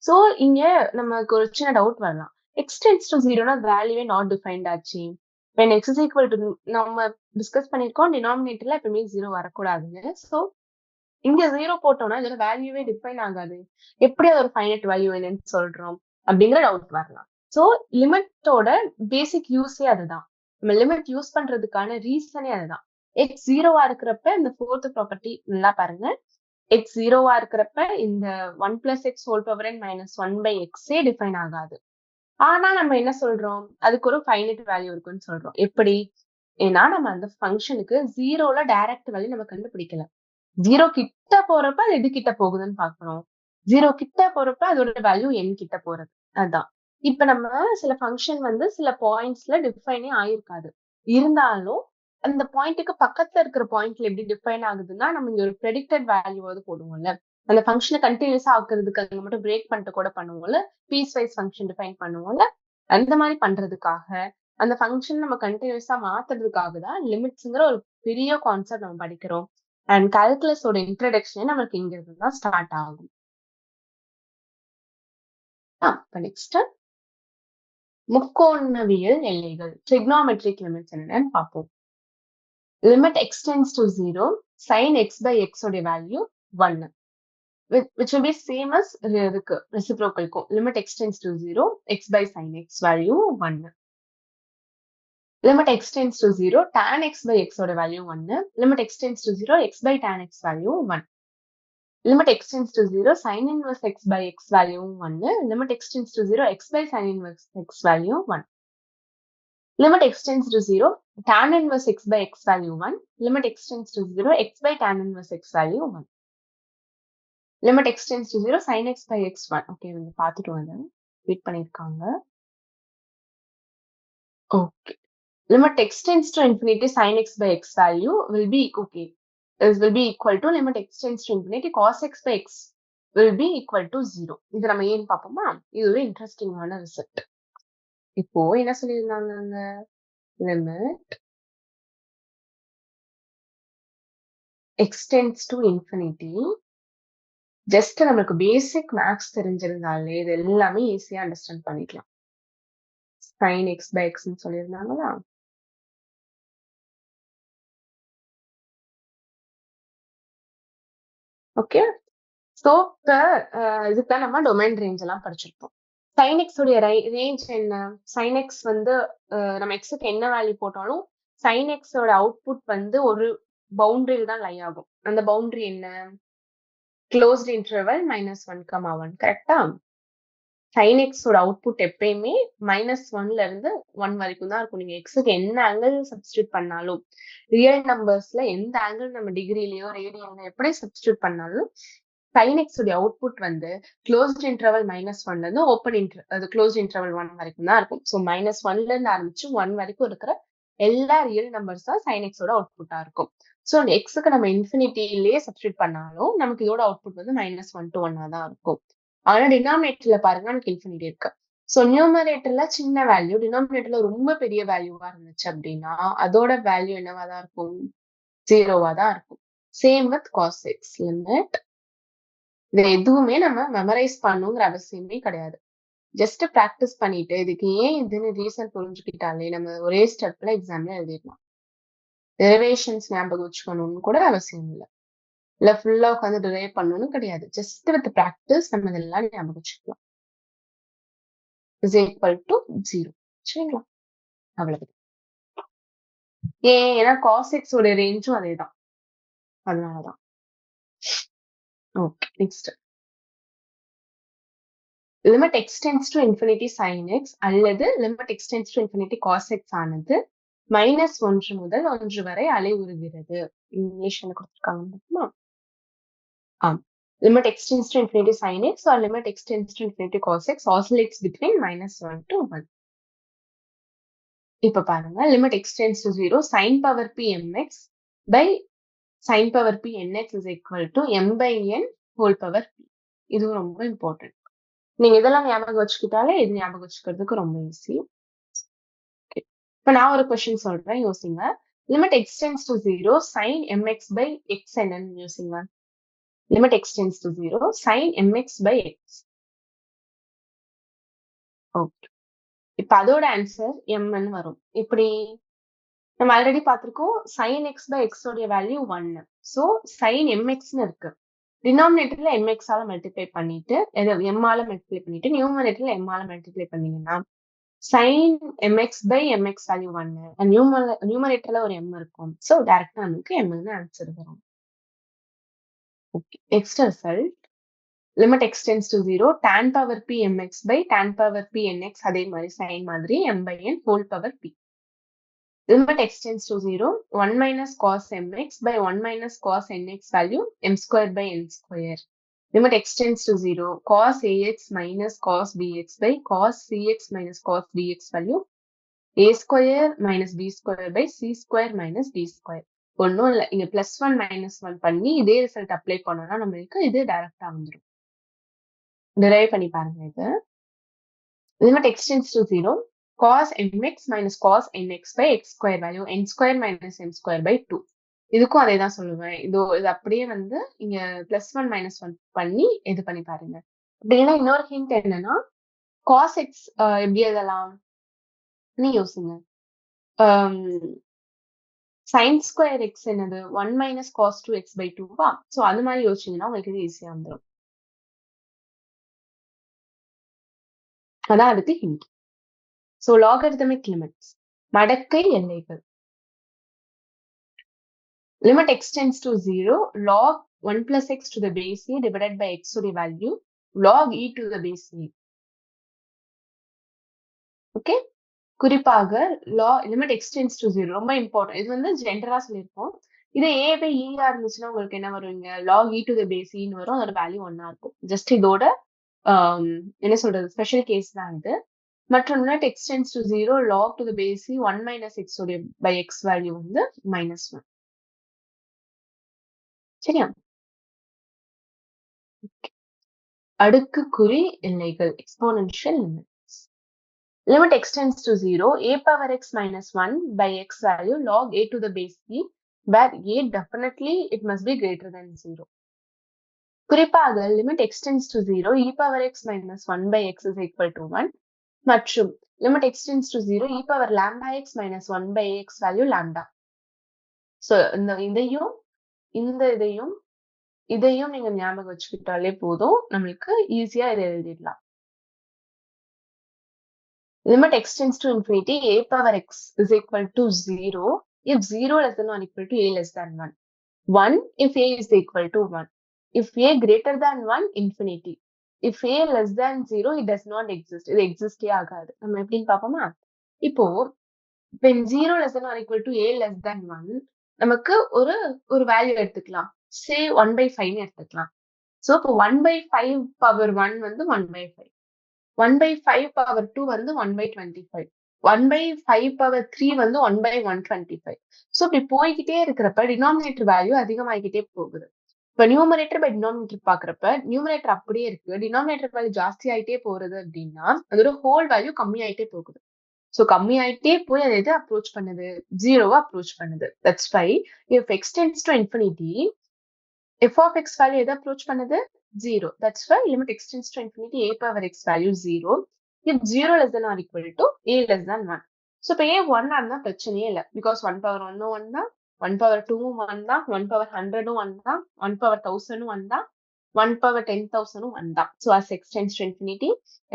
சோ இங்க நமக்கு ஒரு சின்ன டவுட் வரலாம். x tends to 0னா வேல்யூவே நாட் டிஃபைன்ட் ஆச்சு. when x is equal to நம்ம டிஸ்கஸ் பண்ணிருக்கோம் டினாமினேட்டர்ல எப்பவுமே 0 வரக்கூடாதுன்னு. சோ இங்க 0 போட்டோம்னா இதோட வேல்யூவே டிஃபைன் ஆகாது. எப்படி அது ஒரு ஃபைனைட் வேல்யூ என்னன்னு சொல்றோம் அப்படிங்கிற டவுட் வரலாம். சோ லிமிட்டோட பேசிக் யூஸே அதுதான். நம்ம லிமிட் யூஸ் பண்றதுக்கான ரீசனே அதுதான். x 0வா இருக்கிறப்ப இந்த 4th ப்ராப்பர்ட்டி நல்லா பாருங்க. x 0வா இருக்கிறப்ப இந்த 1 plus x whole power n minus 1 by x A define ஆகாது. ஆனா நம்ம என்ன சொல்றோம்? அதுக்கு ஒரு ஃபைனைட் வேல்யூ இருக்குன்னு சொல்றோம். எப்படி? ஏன்னா நம்ம அந்த ஃபங்ஷனுக்கு 0ல டைரக்ட் வேல்யூ நம்ம கண்டுபிடிக்கல. 0 கிட்ட போறப்ப அது எது கிட்ட போகுதுன்னு பார்க்கிறோம். 0 கிட்ட போறப்ப அதோட வேல்யூ n கிட்ட போறது. அதான். இப்ப நம்ம சில ஃபங்ஷன் வந்து சில பாயிண்ட்ஸ்ல டிஃபைனே ஆயிருக்காது. இருந்தாலும் அந்த பாயிண்ட்க்கு பக்கத்துல இருக்கிற பாயிண்ட்ல எப்படி டிஃபைன் ஆகுதுன்னா, நம்ம இங்க ஒரு பிரெடிக்டட் வேல்யூவாவது போடுவோம்ல. அந்த ஃபங்ஷன கன்டினியூஸா ஆக்குறதுக்கு அங்க மட்டும் பிரேக் பண்ணிட்டு கூட பண்ணுவோம்ல. பீஸ் வைஸ் ஃபங்ஷன் டிஃபைன் பண்ணுவோம்ல. அந்த மாதிரி பண்றதுக்காக அந்த ஃபங்ஷன் நம்ம கன்டினியூஸா மாத்துறதுக்காக தான் லிமிட்ஸ்ங்கிற ஒரு பெரிய கான்செப்ட் நம்ம படிக்கிறோம். அண்ட் கால்குலஸோட இன்ட்ரோடக்ஷனே நமக்கு இங்க இருந்து தான் ஸ்டார்ட் ஆகும். இப்ப நெக்ஸ்ட் முக்கோணவியல் எல்லைகள் trigonometric லிமிட்ஸ் என்னன்னு பார்ப்போம். Limit x tends to 0, sin x by x உடைய value 1. which will be same as இருக்கு reciprocalக்கும். Limit x tends to 0, x by sin x value 1. limit x tends to 0, tan x by x ஓட value 1. limit x tends to 0, x by tan x value 1. limit x tends to 0, sin inverse x by x value 1. Limit x tends to 0, x by sin inverse x value 1. Limit x tends to 0, tan inverse x by x value 1. Limit x tends to 0, x by tan inverse x value 1. Limit x tends to 0, sin x by x 1. Okay, we பார்த்துட்டு வந்து wait பண்ணிருக்காங்க. Okay. Limit x tends to infinity, sin x by x value will be okay. This will be equal to limit x tends to infinity, cos x by x will be equal to 0. இது நம்ம ஏன் பார்ப்போமா? இது ஒரு இன்ட்ரெஸ்டிங்கான result. இப்போ என்ன சொல்லியிருந்தாங்க? Limit x tends to infinity. Just நமக்கு பேசிக் மேக்ஸ் தெரிஞ்சிருந்தாலே இது எல்லாமே ஈஸியா அண்டர்ஸ்டாண்ட் பண்ணிக்கலாம். sin x by x ன்னு சொல்லியிருந்தாங்களா? ஓகே. சோ இப்ப இதுதான் நம்ம டொமைன் ரேஞ்ச் எல்லாம் படிச்சிருப்போம். sin x உடைய ரேஞ்ச் என்ன? sin x வந்து நம்ம x க்கு என்ன வேல்யூ போட்டாலும் sin x ஓட அவுட்புட் வந்து ஒரு பவுண்டரியில தான் லை ஆகும். அந்த பவுண்டரி என்ன? க்ளோஸ்ட் இன்டர்வல் -1, கரெக்டா? sin x ஓட அவுட்புட் எப்பயுமே -1ல இருந்து 1 வரைக்கும் தான் இருக்கும். நீங்க x க்கு என்ன ஆங்கிள் சப்ஸ்டிட்யூட் பண்ணாலும், ரியல் நம்பர்ஸ்ல எந்த ஆங்கிள் நம்ம டிகிரிலயோ ரேடியன்ல எப்படி சப்ஸ்டிட்யூட் பண்ணாலும் sin x உடைய அவுட்புட் வந்து க்ளோஸ்ட் இன்டர்வல் -1ல இருந்து அது க்ளோஸ்ட் இன்டர்வல் 1 வரைக்கும் தான் இருக்கும். ஸோ -1ல இருந்து ஆரம்பிச்சு 1 வரைக்கும் இருக்கிற எல்லா ரியல் நம்பர்ஸ் தான் sin x ஓட அவுட்புட்டா இருக்கும். ஸோ x க்கு நம்ம இன்ஃபினிட்டிலேயே சப்ஸ்டிட்யூட் பண்ணாலும் நமக்கு இதோட அவுட்புட் வந்து -1 to 1 தான் இருக்கும். ஆனா டினாமினேட்டர்ல பாருங்க நமக்கு இன்ஃபினிட்டி இருக்கு. சோ நியூமரேட்டர்ல சின்ன வேல்யூ, டினாமினேட்டர்ல ரொம்ப பெரிய வேல்யூவா இருந்துச்சு அப்படின்னா, அதோட வேல்யூ என்னவா தான் இருக்கும்? 0வா தான் இருக்கும். Same with cos x limit. இத எதுவுமே நம்ம மெமரைஸ் பண்ணணுங்கிற அவசியமே கிடையாது. ஜஸ்ட் பிராக்டிஸ் பண்ணிட்டு, இதுக்கு ஏன் இதுன்னு ரீசன் புரிஞ்சுக்கிட்டாலே நம்ம ஒரே ஸ்டெப்ல எக்ஸாம்ல எழுதிடலாம். டெரிவேஷன்ஸ் ஞாபகம் வச்சுக்கணும்னு கூட அவசியம் இல்ல. இல்ல ஃபுல்லா உட்கார்ந்து டிரைவ் பண்ணணும்னு கிடையாது. ஜஸ்ட் வித் பிராக்டிஸ் நம்ம இதெல்லாம் ஞாபகம் வச்சுக்கலாம். Is equal to 0. சரிங்களா? அவ்வளவுதான். ஏன்னா காஸ் எக்ஸ் உடைய ரேஞ்சும் அதேதான். அதனாலதான். Okay. Next. Limit X tends to infinity sin x அல்லது limit X tends to infinity cos x ஆனது -1 முதல் 1 வரை அலைவுறுகிறது. இங்கிலீஷ்ல கொடுத்திருக்காங்க பாத்தீங்களா? ஆம். Limit x tends to infinity sin x or limit x tends to infinity cos x oscillates between -1 to 1. இப்ப பாருங்க, limit x tends to 0 sin power p mx by sin power p nx is equal to m by n whole power p. இது ரொம்ப important. நீங்க இதெல்லாம் ஞாபகம் வச்சுக்கிட்டாலே இது ஞாபகம் வச்சுக்கிறதுக்கு ரொம்ப ஈஸி. இப்ப நான் ஒரு கொஸ்டின் சொல்றேன், யோசிங்க. Limit x tends to 0 sin mx by x என்னன்னு யோசிங்க. Limit x tends to 0 sin mx by x. Okay. இப்ப அதோட ஆன்சர் mன்னு வரும். இப்படி நம்ம ஆல்ரெடி பார்த்திருக்கோம். sin x by x உடைய வேல்யூ 1. சோ sin mxன்னு இருக்கு. டினாமினேட்டர்ல mx ஆல மல்டிப்ளை பண்ணிட்டு, m ஆல மல்டிப்ளை பண்ணிட்டு, நியூமரேட்டர்ல m ஆல மல்டிப்ளை பண்ணீங்கன்னா sin mx by mx value 1. நியூமரேட்டர்ல ஒரு m இருக்கும். சோ டைரக்டா நமக்கு mன்னு ஆன்சர் வரும். Okay. Next result. Limit x tends to 0 tan power p mx by tan power p nx அதே மாதிரி sin மாதிரி m by n whole power p. Limit x tends to 0 1 minus cos mx by 1 minus cos nx value m square by n square. Limit x tends to 0 cos ax minus cos bx by cos cx minus cos dx value a square minus b square by c square minus d square. ஒன்னும் இல்ல, இங்க +1 -1 பண்ணி இதே result apply பண்ணோம்னா நம்மளுக்கு இது டைரக்டா வந்துரும். டிரைவ் பண்ணி பாருங்க இது. Limit x tends to 0 cos mx minus cos nx by x square value n square minus m square by 2. இதுக்கும் அதே தான் சொல்லுவேன். இது அப்படியே வந்து இங்க +1 -1 பண்ணி இது பண்ணி பாருங்க. அப்படின்னா இன்னொரு ஹிண்ட் என்னன்னா, cos x எப்படி எழுதலாம்? யோசிங்க. sin square x என்னது? 1 minus cos 2x by 2வா? சோ அது மாதிரி யோசிச்சீங்கன்னா உங்களுக்கு இது ஈஸியா வந்துரும். அதான் அதுக்கு ஹிண்ட். So logarithmic limits. மடக்கை எல்லைகள். Limit x tends to 0 log 1 plus x to the base a divided by x உடைய value log e to the base a. Okay. குறிப்பாக limit x tends to 0 ரொம்ப இம்பார்ட்டன்ட். இது வந்து ஜெனரலா சொல்லியிருப்போம். இது a by e ஆ இருந்துச்சுன்னா உங்களுக்கு என்ன வருவீங்க? log e to the base e ன்னு வரும். அதோட வேல்யூ 1ஆ இருக்கும். ஜஸ்ட் இதோட என்ன சொல்றது, ஸ்பெஷல் கேஸ் தான் இது. மற்றும் limit x tends to 0 log to the base e 1 minus x உடைய by x வேல்யூ வந்து -1. சரியா? அடுக்குக்குறி எல்லைகள் exponential limits. Limit x tends to 0 a power x minus 1 by x value log a to the base e where a definitely it must be greater than 0. குறிப்பாக limit x tends to 0 e power x minus 1 by x is equal to 1 மற்றும் limit x tends to 0 e power lambda x minus 1 by x value lambda. So இதையும் நீங்க ஞாபகம் வச்சுக்கிட்டாலே போதும், நம்மளுக்கு ஈஸியா இதை எழுதிடலாம். Limit x tends to infinity a power x is equal to 0 if 0 less than or equal to a less than 1. 1 if a is equal to 1. If a greater than 1, infinity. If a less than 0, it does not exist. இது exist ஆகாது. நம்ம எப்படின்னு பாப்போமா? இப்போ when 0 less than or equal to a less than 1, நமக்கு ஒரு value எடுத்துக்கலாம். say 1/5 எடுத்துக்கலாம். So இப்போ 1/5 power 1 வந்து 1/5. 1/5 power 2 வந்து 1/25. 1/5 power 3 வந்து 1/125. So இப்படி போய்கிட்டே இருக்கிறப்ப டினாமினேட்டர் வேல்யூ அதிகமாகிக்கிட்டே போகுது. இப்ப நியூமரேட்டர் பை டினாமினேட்டர் பாக்குறப்ப நியூமரேட்டர் அப்படியே இருக்கு, டினாமினேட்டர் வேல்யூ ஜாஸ்தி ஆயிட்டே போறது அப்படின்னா அதோட ஹோல் வேல்யூ கம்மி ஆயிட்டே போகுது. சோ கம்மி ஆயிட்டே போய் அது எதை அப்ரோச் பண்ணுது, ஜீரோவை அப்ரோச் பண்ணுது. That's why if x tends to infinity, f of x value எதை அப்ரோச் பண்ணுது, zero. That's why limit x tends to infinity a power x value zero if zero less than or equal to a less than 1. So இப்போ a 1 இருந்தா பிரச்சனையே இல்லை, because 1 power 1 1 தான், 1 power 2 1 தான், 1 power 100 1 தான், 1 power 1000 1 தான், 1 power 10,000 1 தான். So as x tends to infinity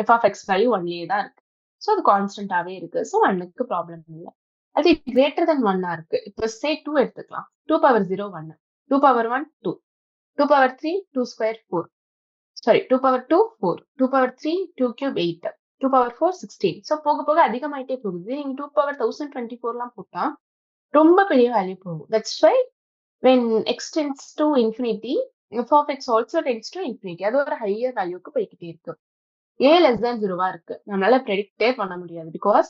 f of x value 1லேயே தான் இருக்கு. ஸோ அது கான்ஸ்டன்டாவே இருக்கு. ஸோ 1க்கு ப்ராப்ளம் இல்லை. அது கிரேட்டர் தென் 1 இருக்கு. இப்போ சே 2 எடுத்துக்கலாம். 2 power 0 1, 2 power 1 2, 2 power 3 2 square 4, sorry 2 power 2 4, 2 power 3 2 cube 8, 2 power 4 16. So போக போக அதிகமாயிட்டே போகுது. நீங்க 2 power 1024 போட்டா ரொம்ப பெரிய வேல்யூ போகும். That's why when x tends to infinity f of x also tends to infinity. அது ஒரு ஹையர் வேல்யூக்கு போய்கிட்டே இருக்கு. a less than 0வா இருக்கு, நம்மளால ப்ரெடிக்டே பண்ண முடியாது. Because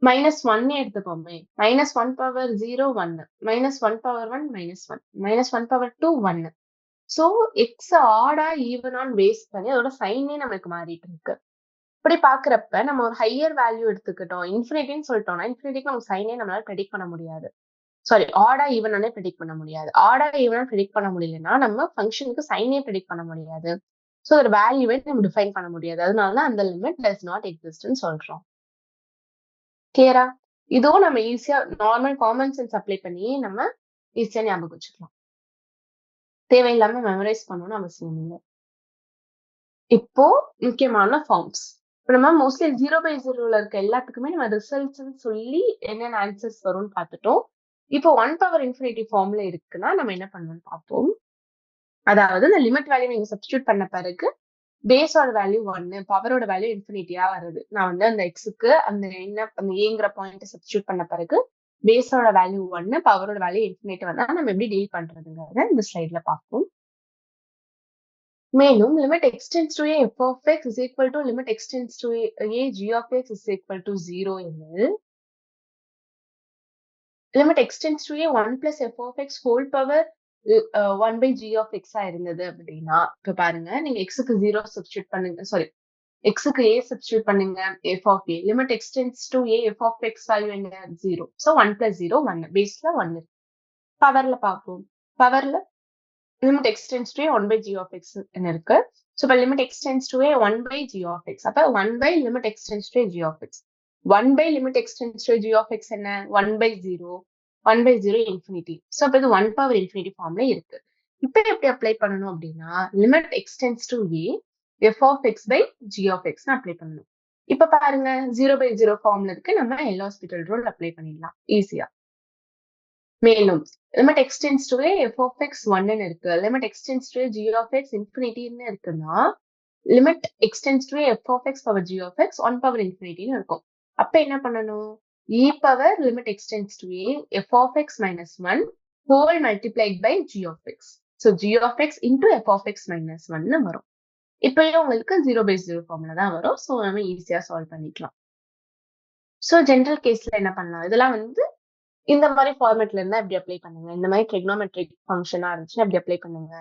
-1 எடுத்துப்போமே, -1 power 0 1, -1 power 1 -1, -1 power 2 1. So X ஆடா ஈவனான்னு பேஸ் பண்ணி அதோட சைனே நமக்கு மாறிட்டு இருக்கு. இப்படி பாக்குறப்ப நம்ம ஒரு ஹையர் வேல்யூ எடுத்துக்கிட்டோம், இன்ஃபினிட்டின்னு சொல்லிட்டோம்னா இன்ஃபினிட்டிக்கு நம்ம சைனே நம்மளால ப்ரெடிக்ட் பண்ண முடியாது. சாரி, ஆடா ஈவனானே ப்ரெடிக்ட் பண்ண முடியாது. ஆடா ஈவனா ப்ரெடிக்ட் பண்ண முடியலன்னா நம்ம ஃபங்க்ஷனுக்கு சைனே ப்ரெடிக்ட் பண்ண முடியாது. ஸோ அதோட வேல்யூவை நம்ம டிஃபைன் பண்ண முடியாது. அதனால அந்த லிமிட் டஸ் நாட் எக்ஸிஸ்ட்னு சொல்றோம். கிளியரா? இதுவும் நம்ம ஈஸியா நார்மல் காமன் சென்ஸ் அப்ளை பண்ணி நம்ம ஈஸியா ஞாபகம் வச்சுக்கலாம். தேவையில்லாம மெமரைஸ் பண்ணணும்னு அவசியம் இல்லை. இப்போ முக்கியமான ஃபார்ம்ஸ். இப்போ நம்ம மோஸ்ட்லி 0/0ல இருக்க எல்லாத்துக்குமே நம்ம ரிசல்ட்ஸ்ன்னு சொல்லி என்னென்ன ஆன்சர்ஸ் வரும்னு பார்த்துட்டோம். இப்போ 1 பவர் இன்ஃபினிட்டி ஃபார்ம்ல இருக்குன்னா நம்ம என்ன பண்ணணும்னு பார்ப்போம். அதாவது இந்த லிமிட் வேல்யூ நீங்க சப்ஸ்டியூட் பண்ண பிறகு பேஸோட வேல்யூ 1, பவரோட வேல்யூ இன்ஃபினிட்டியா வருது. நான் வந்து அந்த எக்ஸுக்கு அந்த ஏங்கிற பாயிண்ட் சப்ஸ்டியூட் பண்ண பிறகு பேஸோட வேல்யூ 1, பவரோட வேல்யூ இன்ஃபினிட்டி வந்தா நம்ம எப்படி டீல் பண்றதுங்கிறத இந்த ஸ்லைட்ல பார்ப்போம். மேலும் limit x tends to a f of x is equal to limit x tends to a g of x is equal to 0 எனில் limit x tends to a 1 plus f of x whole power 1 by g of x இருந்தது அப்படின்னா, இப்ப பாருங்க நீங்க x-க்கு 0 substitute பண்ணுங்க, sorry x-க்கு a substitute பண்ணுங்க, f of a limit x tends to a f of x value என்ன 0. so 1 plus 0 1, பேஸ்ல 1. பவர்ல பார்ப்போம். பவர்ல limit x tends to a 1 by g of x ன்னு இருக்கு. So இப்ப limit x tends to a 1 by g of x. அப்ப 1 by limit x tends to a g of x. 1 by limit x tends to a g of x என்ன 1 by 0, 1 by 0 infinity. So அப்ப இது 1 power infinity ஃபார்ம்ல இருக்கு. இப்ப எப்படி apply பண்ணணும் அப்படின்னா limit x tends to a f of x by g of x ன்னு அப்ளை பண்ணணும். இப்ப பாருங்க 0/0 ஃபார்ம்ல இருக்கு, நம்ம எல்ஹாஸ்பிடல் ரூல் அப்ளை பண்ணிடலாம் ஈஸியா. மேலும் limit x tends to a f of x 1 இருக்கு, limit x tends to a g of x infinity இருக்குன்னா limit x tends to a f of x power g of x 1 power infinity இருக்கும். அப்ப என்ன பண்ணணும், e power limit x tends to a f of x minus 1 whole multiplied by g of x. So g of x into f of x minus 1 வரும். இப்பயும் உங்களுக்கு 0/0 ஃபார்ம்ல தான் வரும். ஸோ நம்ம ஈஸியா சால்வ் பண்ணிக்கலாம். ஸோ ஜென்ரல் கேஸ்ல என்ன பண்ணலாம், இதெல்லாம் வந்து இந்த மாதிரி ஃபார்மேட்ல இருந்தா இப்படி அப்ளை பண்ணுங்க, இந்த மாதிரி ட்ரிக்னோமெட்ரிக் ஃபங்க்ஷனா இருந்துச்சுன்னா இப்படி அப்ளை பண்ணுங்க,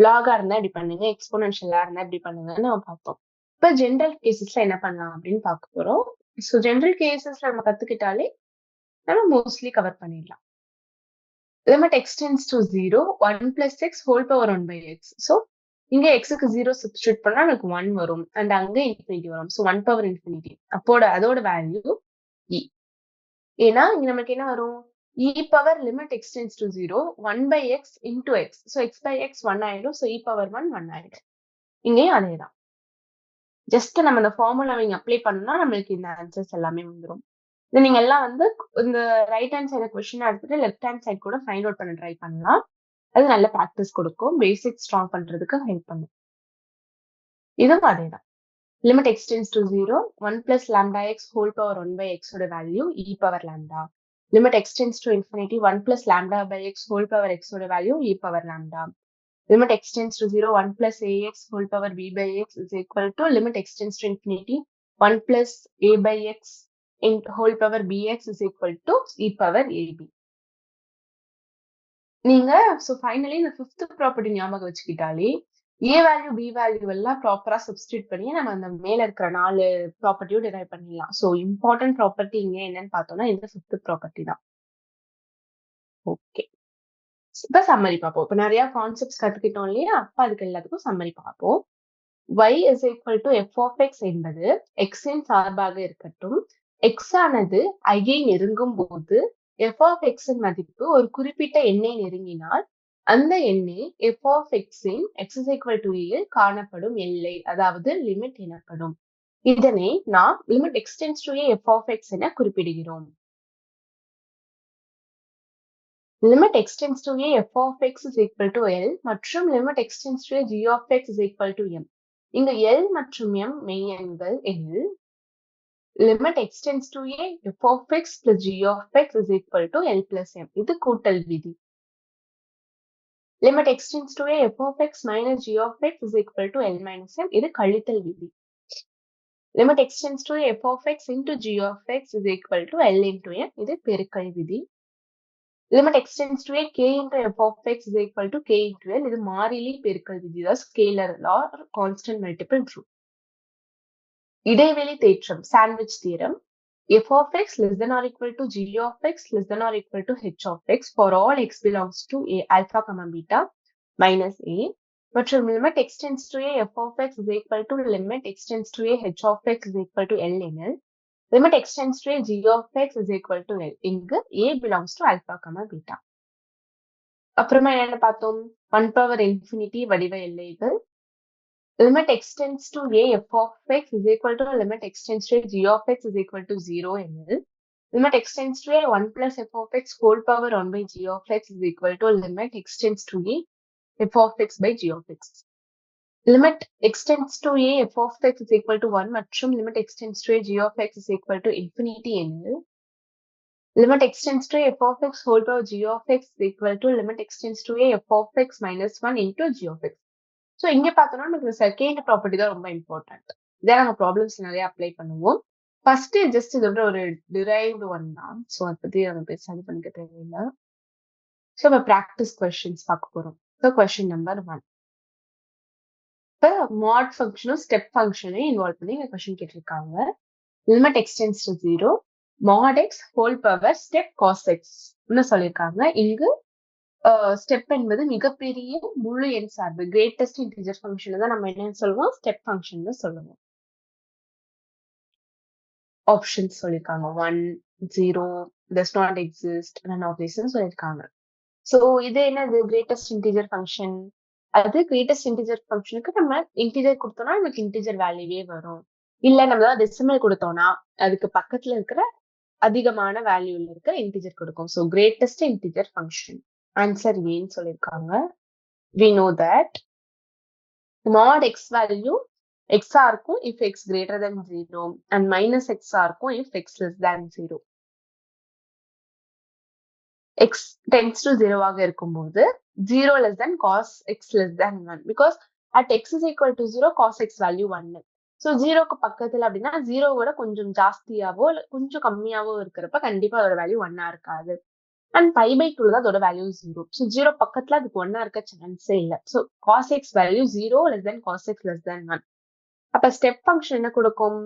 லாகா இருந்தா இப்படி பண்ணுங்க, எக்ஸ்போனன்ஷியலா இருந்தா இப்படி பண்ணுங்கன்னு நம்ம பார்த்தோம். இப்ப ஜென்ரல் கேசஸ்ல என்ன பண்ணலாம் அப்படின்னு பார்க்க போறோம். ஸோ ஜென்ரல் கேசஸ்ல நம்ம கத்துக்கிட்டாலே நம்ம மோஸ்ட்லி கவர் பண்ணிடலாம். Limit x tends to 0 1 plus x whole power 1 by x. So இங்க எக்ஸுக்கு 0 சப்ஸ்டியூட் பண்ணா நமக்கு 1 வரும், அண்ட் அங்க இன்ஃபினிட்டி வரும். ஸோ 1 power infinity அதோட வேல்யூ e. ஏன்னா இங்க நமக்கு என்ன வரும், e power limit x tends to 0 1 by x into x. So x by x 1 ஆயிடும். So e power 1 1 ஆயிடும். இங்கேயும் அதேதான். ஜஸ்ட் நம்ம இந்த ஃபார்முலா இங்க அப்ளை பண்ணா நம்மளுக்கு இந்த ஆன்சர்ஸ் எல்லாமே வந்துடும். இது நீங்க எல்லாம் வந்து இந்த ரைட் ஹேண்ட் சைடு கொஸ்டின் எடுத்துட்டு லெஃப்ட் ஹேண்ட் சைடு கூட ஃபைண்ட் அவுட் பண்ண ட்ரை பண்ணலாம். அது நல்ல ப்ராக்டிஸ் கொடுக்கும், பேசிக் ஸ்ட்ராங் பண்றதுக்கு ஹெல்ப் பண்ணும். இதுவும் அதேதான். limit x tends to 0 1 plus lambda x whole power 1 by x ஓட value e power lambda. Limit x tends to infinity 1 plus lambda by x whole power x ஓட value e power lambda. Limit x tends to 0 1 plus ax whole power b by x is equal to limit x tends to infinity 1 plus a by x in whole power bx is equal to e power ab. நீங்க finally இந்த 5th property ஞாபகம் வச்சுக்கிட்டாலே, A value, B value எல்லாம் ப்ராப்பரா substitute பண்ணி நம்ம அந்த மேல இருக்கிற 4 ப்ராப்பர்ட்டியும் டிரைவ் பண்ணிடலாம். இம்பார்ட்டன்ட் ப்ராப்பர்ட்டி இங்க என்னன்னு பார்த்தோம்னா, இந்த 5th ப்ராப்பர்ட்டி தான். ஓகே. இப்ப சம்மரி பார்ப்போம். இப்ப நெறைய கான்செப்ட்ஸ் கத்துக்கிட்டோம் இல்லையா? அப்ப அதுக்கு எல்லாத்துக்கும் சம்மரி பார்ப்போம். y is equal to f of x என்பது x இன் சார்பாக இருக்கட்டும். x ஆனது ஐயை நெருங்கும் போது f of x இன் மதிப்பு ஒரு குறிப்பிட்ட எண்ணை நெருங்கினால் அந்த எண்ணே f of x in x is equal to a இல் காணப்படும் எல்லை, அதாவது லிமிட் எனப்படும். இதனை நாம் limit x tends to a f of x என குறிப்பிடுகிறோம். Limit x tends to a f of x is equal to L மற்றும் limit x tends to a g of x is equal to M. இங்க L மற்றும் M மெய்யெண்கள் எனில் limit x tends to a f of x plus g of x is equal to L plus M. இது கூட்டல் விதி. Limit x tends to a f of x minus g of x is equal to L minus M. இது கழித்தல் விதி. Limit x tends to a f of x into g of x is equal to L into M. இது பெருக்கல் விதி. Limit x tends to a k into f of x is equal to k into L. இது மாறிலி பெருக்கல் விதி, அதாவது scalar law or constant multiple rule. இடைவெளி தேற்றம், sandwich theorem. f of x less than or equal to g of x less than or equal to h of x for all x belongs to a alpha comma beta minus a. மற்றும் limit x tends to a f of x is equal to limit x tends to a h of x is equal to L எனில் limit x tends to a g of x is equal to L. இங்கு a belongs to alpha comma beta. அப்புறமா என்ன பார்த்தோம்? 1 power infinity வடிவ எல்லைகள். limit x tends to a f of x is equal to limit x tends to a g of x is equal to 0 எனில் limit x tends to a 1 plus f of x whole power 1 by g of x is equal to limit x tends to a f of x by g of x. limit x tends to a f of x is equal to 1 மற்றும் limit x tends to a g of x is equal to infinity எனில் limit x tends to a f of x whole power g of x is equal to limit x tends to a f of x minus 1 into g of x. இங்க பார்த்தோம்னா நமக்கு second property தான் ரொம்ப important. இதை நம்ம problems நிறைய apply பண்ணுவோம். First just இதோட ஒரு டிரைவ்டு ஒன் தான். அதை பத்தி நம்ம பேச இது பண்ணிக்க தேவையில்லை. நம்ம ப்ராக்டிஸ் கொஸ்டின்ஸ் பார்க்க போறோம். Question number 1. இப்போ மாட் ஃபங்க்ஷனும் ஸ்டெப் ஃபங்க்ஷனையும் இன்வால்வ் பண்ணி இங்க கொஸ்டின் கேட்டிருக்காங்க. Limit x tends to 0 mod x whole power step cos x சொல்லியிருக்காங்க. இங்கு ஸ்டெப் என்பது மிகப்பெரிய முழு எண் சார்பு, கிரேட்டஸ்ட் இன்டிஜர் ஃபங்க்ஷன் தான் நம்ம என்னன்னு சொல்லுவோம், ஸ்டெப் ஃபங்க்ஷன் சொல்லுவோம். ஆப்ஷன்ஸ் சொல்லிருக்காங்க 1 0 does not exist none of these சொல்லிருக்காங்க. இது என்னது கிரேட்டஸ்ட் இன்டிஜர் ஃபங்க்ஷன். அது கிரேட்டஸ்ட் இன்டிஜர் ஃபங்க்ஷனுக்கு நம்ம இன்டிஜர் கொடுத்தோம்னா நமக்கு இன்டிஜர் வேல்யூவே வரும். இல்ல நம்ம டெசிமல் கொடுத்தோம்னா அதுக்கு பக்கத்துல இருக்கிற அதிகமான வேல்யூல இருக்கிற இன்டிஜர் கொடுக்கும். Greatest integer function. ஆன்சர் ஏன்னு சொல்லியிருக்காங்க. we know that mod x value x இருக்கும் if x greater than 0 and minus x இருக்கும் if x less than 0. x tends to 0 ஆக இருக்கும்போது 0 less than cos x less than 1 because at x is equal to 0 cos x value 1. 0க்கு பக்கத்துல அப்படின்னா 0 விட கொஞ்சம் ஜாஸ்தியாவோ கொஞ்சம் கம்மியாவோ இருக்கிறப்ப கண்டிப்பா அதோட வேல்யூ 1 இருக்காது. and pi by 2 தான் அதோட வேல்யூ 0. 0 பக்கத்துல அதுக்கு 1 இருக்க சான்ஸே இல்ல. cos x value 0 less than cos x less than 1. அப்ப ஸ்டெப் ஃபங்க்ஷன் என்ன கொடுக்கும்?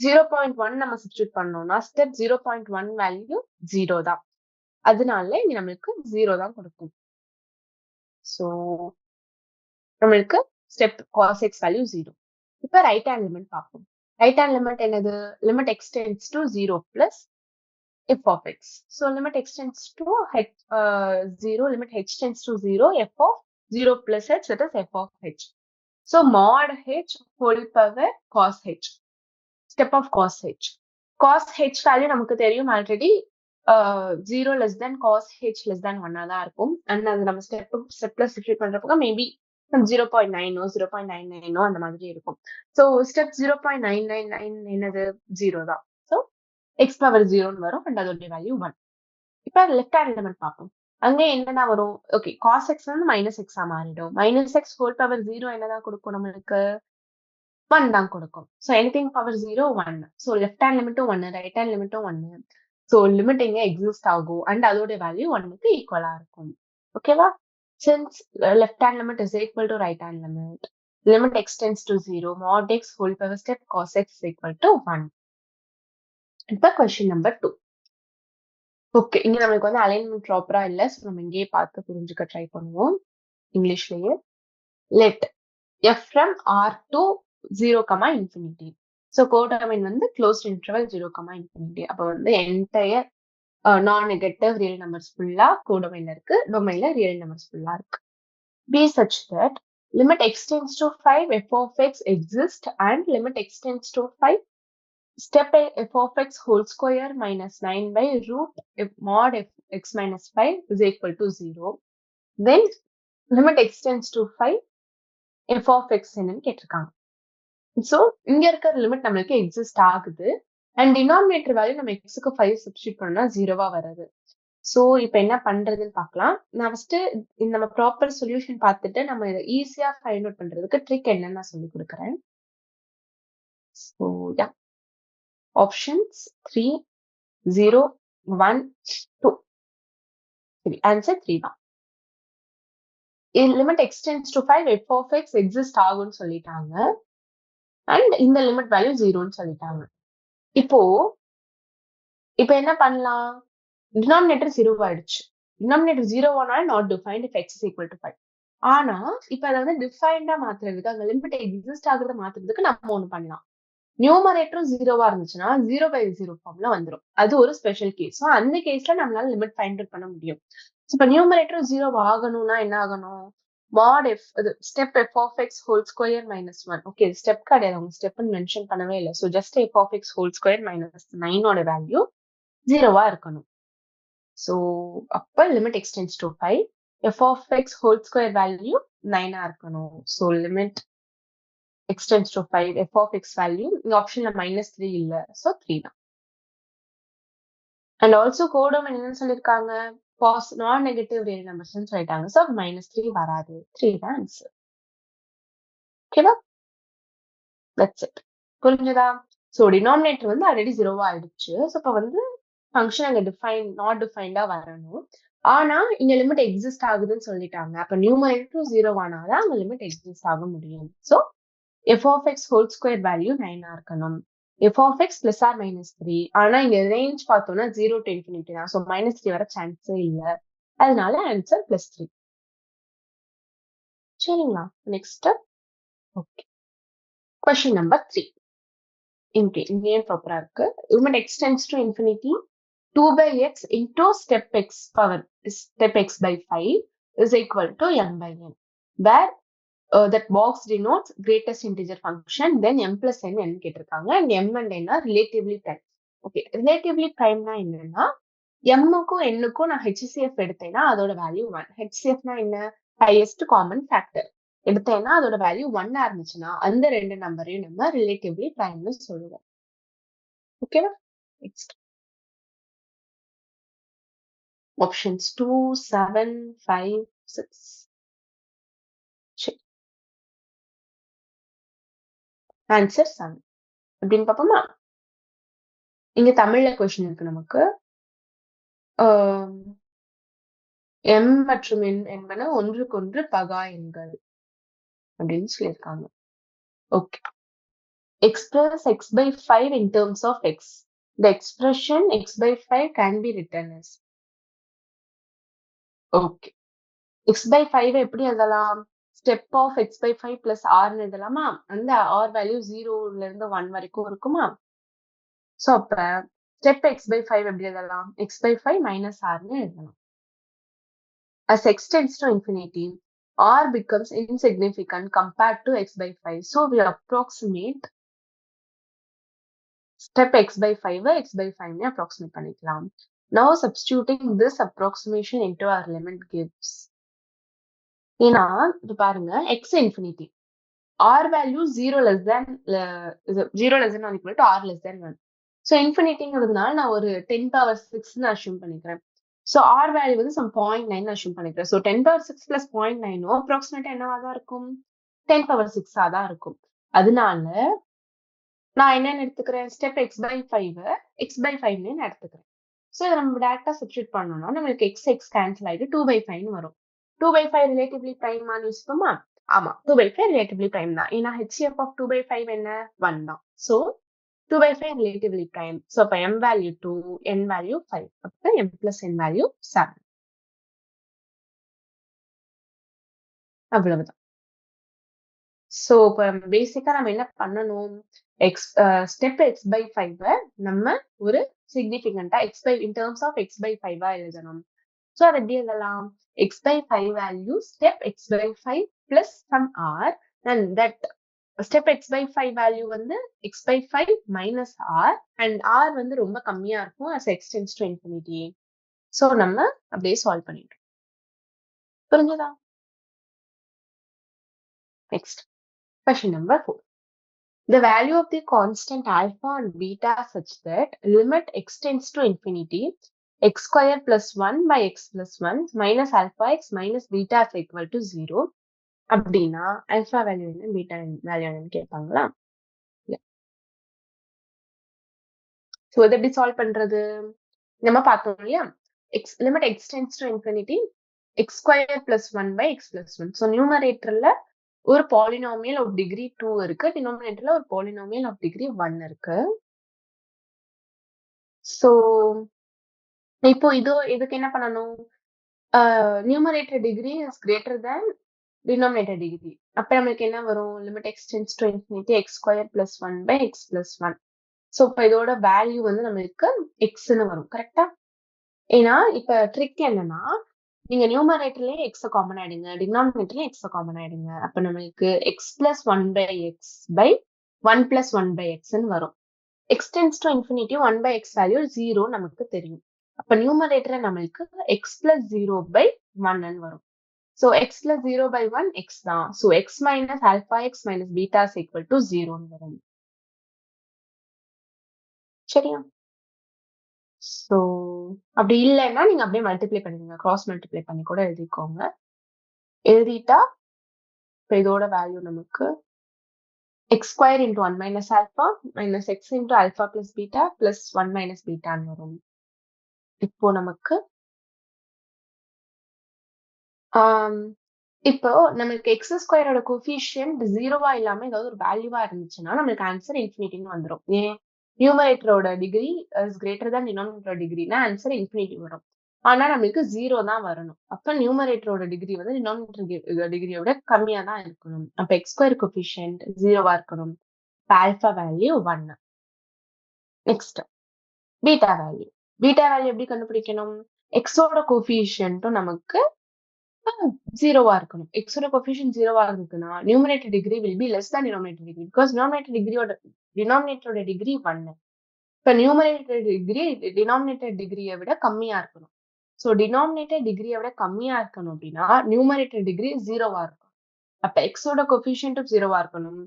0.1 நம்ம சப்ஸ்டிட்யூட் பண்ணோம்னா ஸ்டெப் 0.1 வேல்யூ 0 தான். அதனால இங்க நம்மளுக்கு 0 தான் கொடுக்கும். நம்மளுக்கு ஸ்டெப் cos x வேல்யூ 0. இப்ப ரைட் ஹேண்ட் லிமிட் பார்ப்போம். ரைட் ஹேண்ட் லிமிட் என்னது? Limit x tends to 0 plus f of x. Limit x tends to 0, limit h tends to 0, f of 0 plus h, that is f of h. Mod h whole power cos h. Step of cos h. Cos h value நமக்கு தெரியும் already 0 less than cos h less than 1 தான் இருக்கும். And அது நம்ம stepல substitute பண்றப்போ maybe 0.9 0.99 அந்த மாதிரி இருக்கும். step 0.999 என்னது? 0 தான். x power 0 வரும் and அதோட வேல்யூ 1. இப்ப லெஃப்ட் ஹேண்ட் எலிமெண்ட் பார்ப்போம். அங்க என்னன்னா வரும்? ஓகே, cos x வந்து மைனஸ் எக்ஸா மாறிடும். மைனஸ் எக்ஸ் ஹோல் பவர் 0 என்னதான் கொடுக்கும்? நம்மளுக்கு 1 தான் கொடுக்கும். Anything power 0 1. லெஃப்ட் ஹேண்ட் லிமிட்டும் 1, ரைட் ஹேண்ட் லிமிட்டும் 1. லிமிட் எங்க எக்ஸிஸ்ட் ஆகும் அண்ட் அதோட வேல்யூ 1க்கு ஈக்குவலா இருக்கும். ஓகேவா? Since left hand limit is equal to right hand limit, limit extends to 0, mod x whole power step cos x is equal to 1. இப்ப கொஸ்டின் நம்பர் 2. ஓகே, இங்க நம்மளுக்கு வந்து அலைன்மெண்ட் ப்ராப்பரா இல்ல. ஸோ நம்ம இங்கேயே பார்த்து புரிஞ்சுக்க ட்ரை பண்ணுவோம் இங்கிலீஷ்லயே. Let f from r to 0, infinity. So codomain வந்து க்ளோஸ்ட் இன்டர்வல் 0, infinity. அப்போ வந்து என்டையர் non-negative real numbers ஃபுல்லா கோடொமைன்ல இருக்கு, டொமைன்ல ரியல் நம்பர்ஸ் ஃபுல்லா இருக்கு. Be such that limit x tends to 5 f of x exists and limit x tends to 5 step f of x whole square minus 9 by root f mod f x minus 5 is equal to 0. Then limit x tends to 5 f of x என்னன்னு கேட்டிருக்காங்க. So இங்க இருக்கிற limit நம்மளுக்கு exist ஆகுது and denominator value நம்ம எக்ஸுக்கு 5 substitute பண்ணா 0வா வருது. ஸோ இப்போ என்ன பண்றதுன்னு பார்க்கலாம். நான் ஃபர்ஸ்ட் நம்ம ப்ராப்பர் சொல்யூஷன் பார்த்துட்டு நம்ம இதை ஈஸியா ஃபைண்ட் அவுட் பண்றதுக்கு ட்ரிக் என்னன்னு நான் சொல்லி கொடுக்குறேன். So yeah, options 3, 0, 1, 2. சரி, ஆன்சர் 3 தான். Limit x tends to 5 f of x exist ஆகும்னு சொல்லிட்டாங்க அண்ட் இந்த லிமிட் வேல்யூ 0ன்னு சொல்லிட்டாங்க. இப்போ என்ன பண்ணலாம்? டினாமினேட்டர் 0 ஆயிடுச்சு. டினாமினேட்டர் 0 ஆனாலும் not defined if x is equal to 5. ஆனா இப்ப அதை வந்து டிஃபைன்டா மாத்துறதுக்கு, அந்த லிமிட் எக்ஸிஸ்ட் ஆகுறத மாத்துறதுக்கு நம்ம ஒண்ணு பண்ணலாம். நியூமரேட்டரும் 0வா இருந்துச்சுன்னா 0/0 ஃபார்ம்ல வந்துடும். அது ஒரு ஸ்பெஷல் கேஸ். ஸோ அந்த கேஸ்ல நம்மளால லிமிட் ஃபைண்ட் அவுட் பண்ண முடியும். இப்ப நியூமரேட்டரும் 0 ஆகணும்னா என்ன ஆகணும்? mod f step f of x whole square minus 1. Okay, step கிடையாது, அவங்க ஸ்டெப்னு மென்ஷன் பண்ணவே இல்லை. So just f of x whole square minus 9ஓட வேல்யூ 0வா இருக்கணும். ஸோ அப்ப limit x tends to 5 f of x whole square value 9ஆ இருக்கணும். So limit extends to 5 f of x value இந்த ஆப்ஷன்ல -3 இல்ல, சோ 3 தான். அண்ட் ஆல்சோ கோடொமைன் என்னன்னு சொல்லிருக்காங்க? நான் நெகட்டிவ் ரியல் நம்பர்ஸ் சொல்லிட்டாங்க. சோ -3 வராது, 3 தான் ஆன்சர். ஓகேவா? That's it. புரிஞ்சதா? சோ டினாமினேட்டர் வந்து ஆல்ரெடி 0வா ஆயிடுச்சு. சோ இப்ப வந்து ஃபங்க்ஷன் அங்க நாட் டிஃபைன்டா வரணும். ஆனா இங்க லிமிட் எக்ஸிஸ்ட் ஆகுதுன்னு சொல்லிட்டாங்க. அப்ப நியூமரேட்டர் 0 ஆனாதான் அங்க லிமிட் எக்ஸிஸ்ட் ஆக முடியும். So f of x whole square value 9ஆ இருக்கணும். f of x plus or minus 3. ஆனா இங்க ரேஞ்ச் பார்த்தோம்னா 0 to infinity தான். ஸோ -3 வர சான்ஸே இல்ல. அதனால ஆன்சர் +3. சரிங்களா? நெக்ஸ்ட். Okay, question number 3. இங்கேயும் ப்ராப்பரா இருக்கு. Limit x tends to infinity 2/x into step x by 5 is equal to m/n, where that box denotes greatest integer function, then m plus n என்ன கேட்டிருக்காங்க and m and n are relatively prime. Okay, relatively பிரைம்னா என்னன்னா m-க்கும் n-க்கும் நான் HCF எடுத்தேன்னா அதோட value 1. HCFனா என்ன? Highest common factor எடுத்தேன்னா அதோட வேல்யூ 1 இருந்துச்சுன்னா அந்த ரெண்டு நம்பரையும் நம்ம ரிலேட்டிவ்லி பிரைம்னு சொல்லுவோம். ஓகேவா? Next options 2, 7, 5, 6. சரி, ஆன்சர் 7 அப்படின்னு பார்ப்போமா? இங்க தமிழ்ல கொஸ்டின் இருக்கு நமக்கு. m மற்றும் n என்பன ஒன்றுக்கொன்று பகா எண்கள் அப்படின்னு சொல்லியிருக்காங்க. Okay, express x by 5 in terms of x. The expression x by 5 can be written as. Okay, x by 5 எப்படி எழுதலாம்? Step of x by 5 plus r எழுதலாமா? அந்த r வேல்யூ 0ல இருந்து 1 வரைக்கும் இருக்குமா? சோ அப்ப ஸ்டெப் x by 5 எப்படி எழுதலாம்? x by 5 minus r ன்னு எழுதலாம். As x tends to infinity, r becomes insignificant compared to x by 5. So we approximate step x by 5 x by 5 ன்னு approximate பண்ணிக்கலாம். Now substituting this approximation into our limit gives. ஏன்னா இது பாருங்க, x infinity, r value 0 less than or equal to r less than 1. So infinityங்கிறதுனால நான் ஒரு 10 power 6ன்னு assume பண்ணிக்கிறேன். So r value வந்து some 0.9 assume பண்ணிக்கிறேன். So 10 power 6 plus 0.9 approximate என்னவா தான் இருக்கும்? 10 power 6ஆ தான் இருக்கும். அதனால நான் என்னன்னு எடுத்துக்கிறேன்? Step x by 5 x by 5ன்னு எடுத்துக்கிறேன். ஸோ இதை நம்ம டேரக்டா சப்ஸ்டியூட் பண்ணோம்னா நம்மளுக்கு x கேன்சல் ஆயிட்டு 2/5 வரும். 2/5 ரிலேட்டிவ்லி பிரைமான்னு யோசிப்போமா? ஆமா, 2/5 ரிலேட்டிவ்லி பிரைம் தான். ஏன்னா HCF of 2/5 என்ன? 1 தான். So 2/5 relatively prime. So அப்ப m வேல்யூ 2, n வேல்யூ 5. அப்ப m plus n வேல்யூ 7. அவ்வளவுதான். சோ இப்ப பேசிக்கா நம்ம என்ன பண்ணணும்? ஸ்டெப் x/5 நம்ம ஒரு சிக்னிஃபிகன்ட்டா in terms of x/5 எழுதணும். சோ அத எப்படி எழுதலாம்? x/5 value step x/5 plus some r and that step x/5 value வந்து x/5 minus r and r வந்து ரொம்ப கம்மியா இருக்கும் as x tends to infinity. So நம்ம அப்படியே சால்வ் பண்ணிட்டோம். புரிஞ்சதா? Next. Question number 4. The value of the constant alpha and beta such that limit x tends to infinity, x square plus 1 by x plus 1 minus alpha x minus beta is equal to 0. அப்படின்னா alpha value என்ன beta value என்னன்னு கேட்பாங்களா? So இதை எப்படி solve பண்றது? நம்ம பார்த்தோம் இல்லையா? limit x tends to infinity, x square plus 1 by x plus 1. So நியூமரேட்டர்ல ஒரு பாலினாமியல் ஆஃப் டிகிரி 2 இருக்கு, டினாமினேட்டர்ல ஒரு பாலினாமியல் ஆஃப் டிகிரி 1 இருக்கு. சோ இப்போ இதுக்கு என்ன பண்ணணும்? Numerator degree is greater than denominator degree. அப்ப நம்மளுக்கு என்ன வரும்? Limit x tends to infinity x square plus 1 by x plus 1. So இப்ப இதோட வேல்யூ வந்து நம்மளுக்கு எக்ஸ்ன்னு வரும். கரெக்டா? ஏன்னா இப்ப ட்ரிக் என்னன்னா, நீங்க நியூமரேட்டர்லயே எக்ஸ காமன் ஆயிடுங்க, டினாமினேட்டர்லயே எக்ஸ காமன் ஆயிடுங்க. அப்ப நம்மளுக்கு x plus 1 by x by 1 plus 1 by xன்னு வரும். x tends to infinity 1 by x value 0 நமக்கு தெரியும். அப்ப நியூமரேட்டர் நம்மளுக்கு x plus 0 by 1 ன்னு வரும். So x plus 0 by 1 x தான். So x minus alpha x minus beta is equal to 0 ன்னு வரும். சரியா? So அப்படி இல்லைன்னா நீங்க அப்படியே மல்டிப்ளை பண்ணுங்க, கிராஸ் மல்டிப்ளை பண்ணி கூட எழுதிக்கோங்க. எழுதிட்டா இப்ப இதோட வேல்யூ நமக்கு x square into 1 minus alpha minus x into alpha plus beta plus 1 minus beta ன்னு வரும். இப்போ நமக்கு இப்போ நம்மளுக்கு எக்ஸ் ஸ்கொயரோட கோஃபிஷியன்ட் 0வா இல்லாம ஏதாவது ஒரு வேல்யூவா இருந்துச்சுன்னா நம்மளுக்கு ஆன்சர் இன்ஃபினிட்டின்னு வந்துடும். ஏன்? நியூமரேட்டரோட டிகிரி இஸ் கிரேட்டர் தேன் டினாமினேட்டரோட டிகிரினா ஆன்சர் இன்ஃபினிட்டி வரும். ஆனா நம்மளுக்கு 0 தான் வரணும். அப்ப நியூமரேட்டரோட டிகிரி வந்து டினாமினேட்டர் டிகிரியை விட கம்மியா தான் இருக்கணும். அப்ப எக்ஸ் ஸ்கொயர் கோஃபிஷியன்ட் 0வா இருக்கணும். Alpha value 1. Next beta value. Beta value எப்படி கண்டுபிடிக்கணும்? எக்ஸோட கோஃபிஷியன்ட்டும் நமக்கு 0வா இருக்கணும். எக்ஸோட கோஎஃபிஷியன்ட் 0வா இருக்குன்னா numerator degree will be less than denominator degree because டினாமினேட்டரோட டிகிரி 1. இப்ப நியூமரேட்டர் டிகிரி டினாமினேட்டர் டிகிரியை விட கம்மியா இருக்கணும். சோ டினாமினேட்டர் டிகிரியை விட கம்மியா இருக்கணும் அப்படின்னா நியூமரேட்டர் டிகிரி 0வா இருக்கும். அப்ப எக்ஸோட கோஎஃபிஷியன்ட்டும் 0வா இருக்கணும்,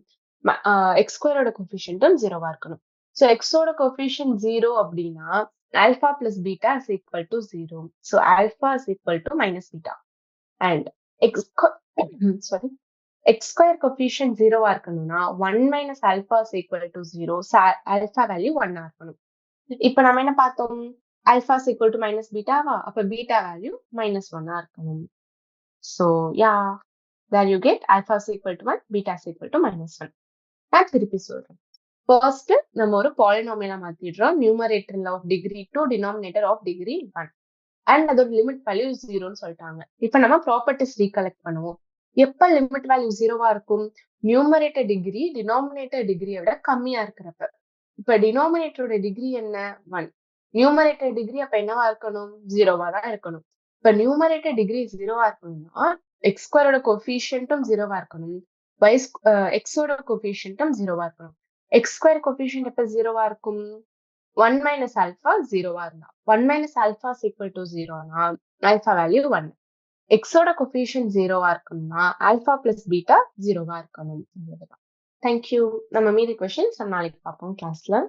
எக்ஸ் ஸ்கொயரோட கோஎஃபிஷியன்ட்டும் 0வா இருக்கணும். சோ எக்ஸோட கோஎஃபிஷியன்ட் 0 அப்படின்னா alpha plus beta is equal to 0. So alpha is equal to minus beta. And x square coefficient 0வா இருக்கணும்னா 1 minus alpha is equal to 0. alpha value 1 இருக்கணும். இப்ப நம்ம என்ன பார்த்தோம்? alpha is equal to minus beta வா? அப்ப beta value minus 1 இருக்கணும். So yeah, there you get alpha is equal to 1, beta is equal to minus 1. நான் திருப்பி சொல்றேன். First நம்ம ஒரு பாலினாமியலா மாத்திடுறோம். நியூமரேட்டர்ல of degree 2, denominator of degree 1. And அதோட லிமிட் வேல்யூ 0ன்னு சொல்லிட்டாங்க. இப்ப நம்ம ப்ராப்பர்ட்டிஸ் ரீகலெக்ட் பண்ணுவோம். எப்ப லிமிட் வேல்யூ 0வா இருக்கும்? நியூமரேட்டர் டிகிரி டினாமினேட்டர் டிகிரியை விட கம்மியா இருக்கிறப்ப. இப்ப டினாமினேட்டரோட டிகிரி என்ன? 1. நியூமரேட்டர் டிகிரி அப்ப என்னவா இருக்கணும்? 0வா தான் இருக்கணும். இப்ப நியூமரேட்டர் டிகிரி 0வா இருக்கணும்னா எக்ஸ் ஸ்கொயரோட கோஎஃபிஷியன்ட்டும் 0வா இருக்கணும், எக்ஸோட கோஎஃபிஷியன்ட்டும் 0வா இருக்கணும். எக்ஸ் ஸ்கொயர் கோஎஃபிஷியன்ட் எப்ப 0வா இருக்கும்? 1 minus alpha 0வா இருந்தா 1 minus alpha is equal to 0னா alpha value 1. எக்ஸோட கோஎஃபிஷியன்ட் 0வா இருக்கணும்னா alpha plus beta 0வா இருக்கணும். தேங்க்யூ. நம்ம மீதி கொஸ்டின்ஸ் நாளைக்கு பார்ப்போம் கிளாஸ்ல.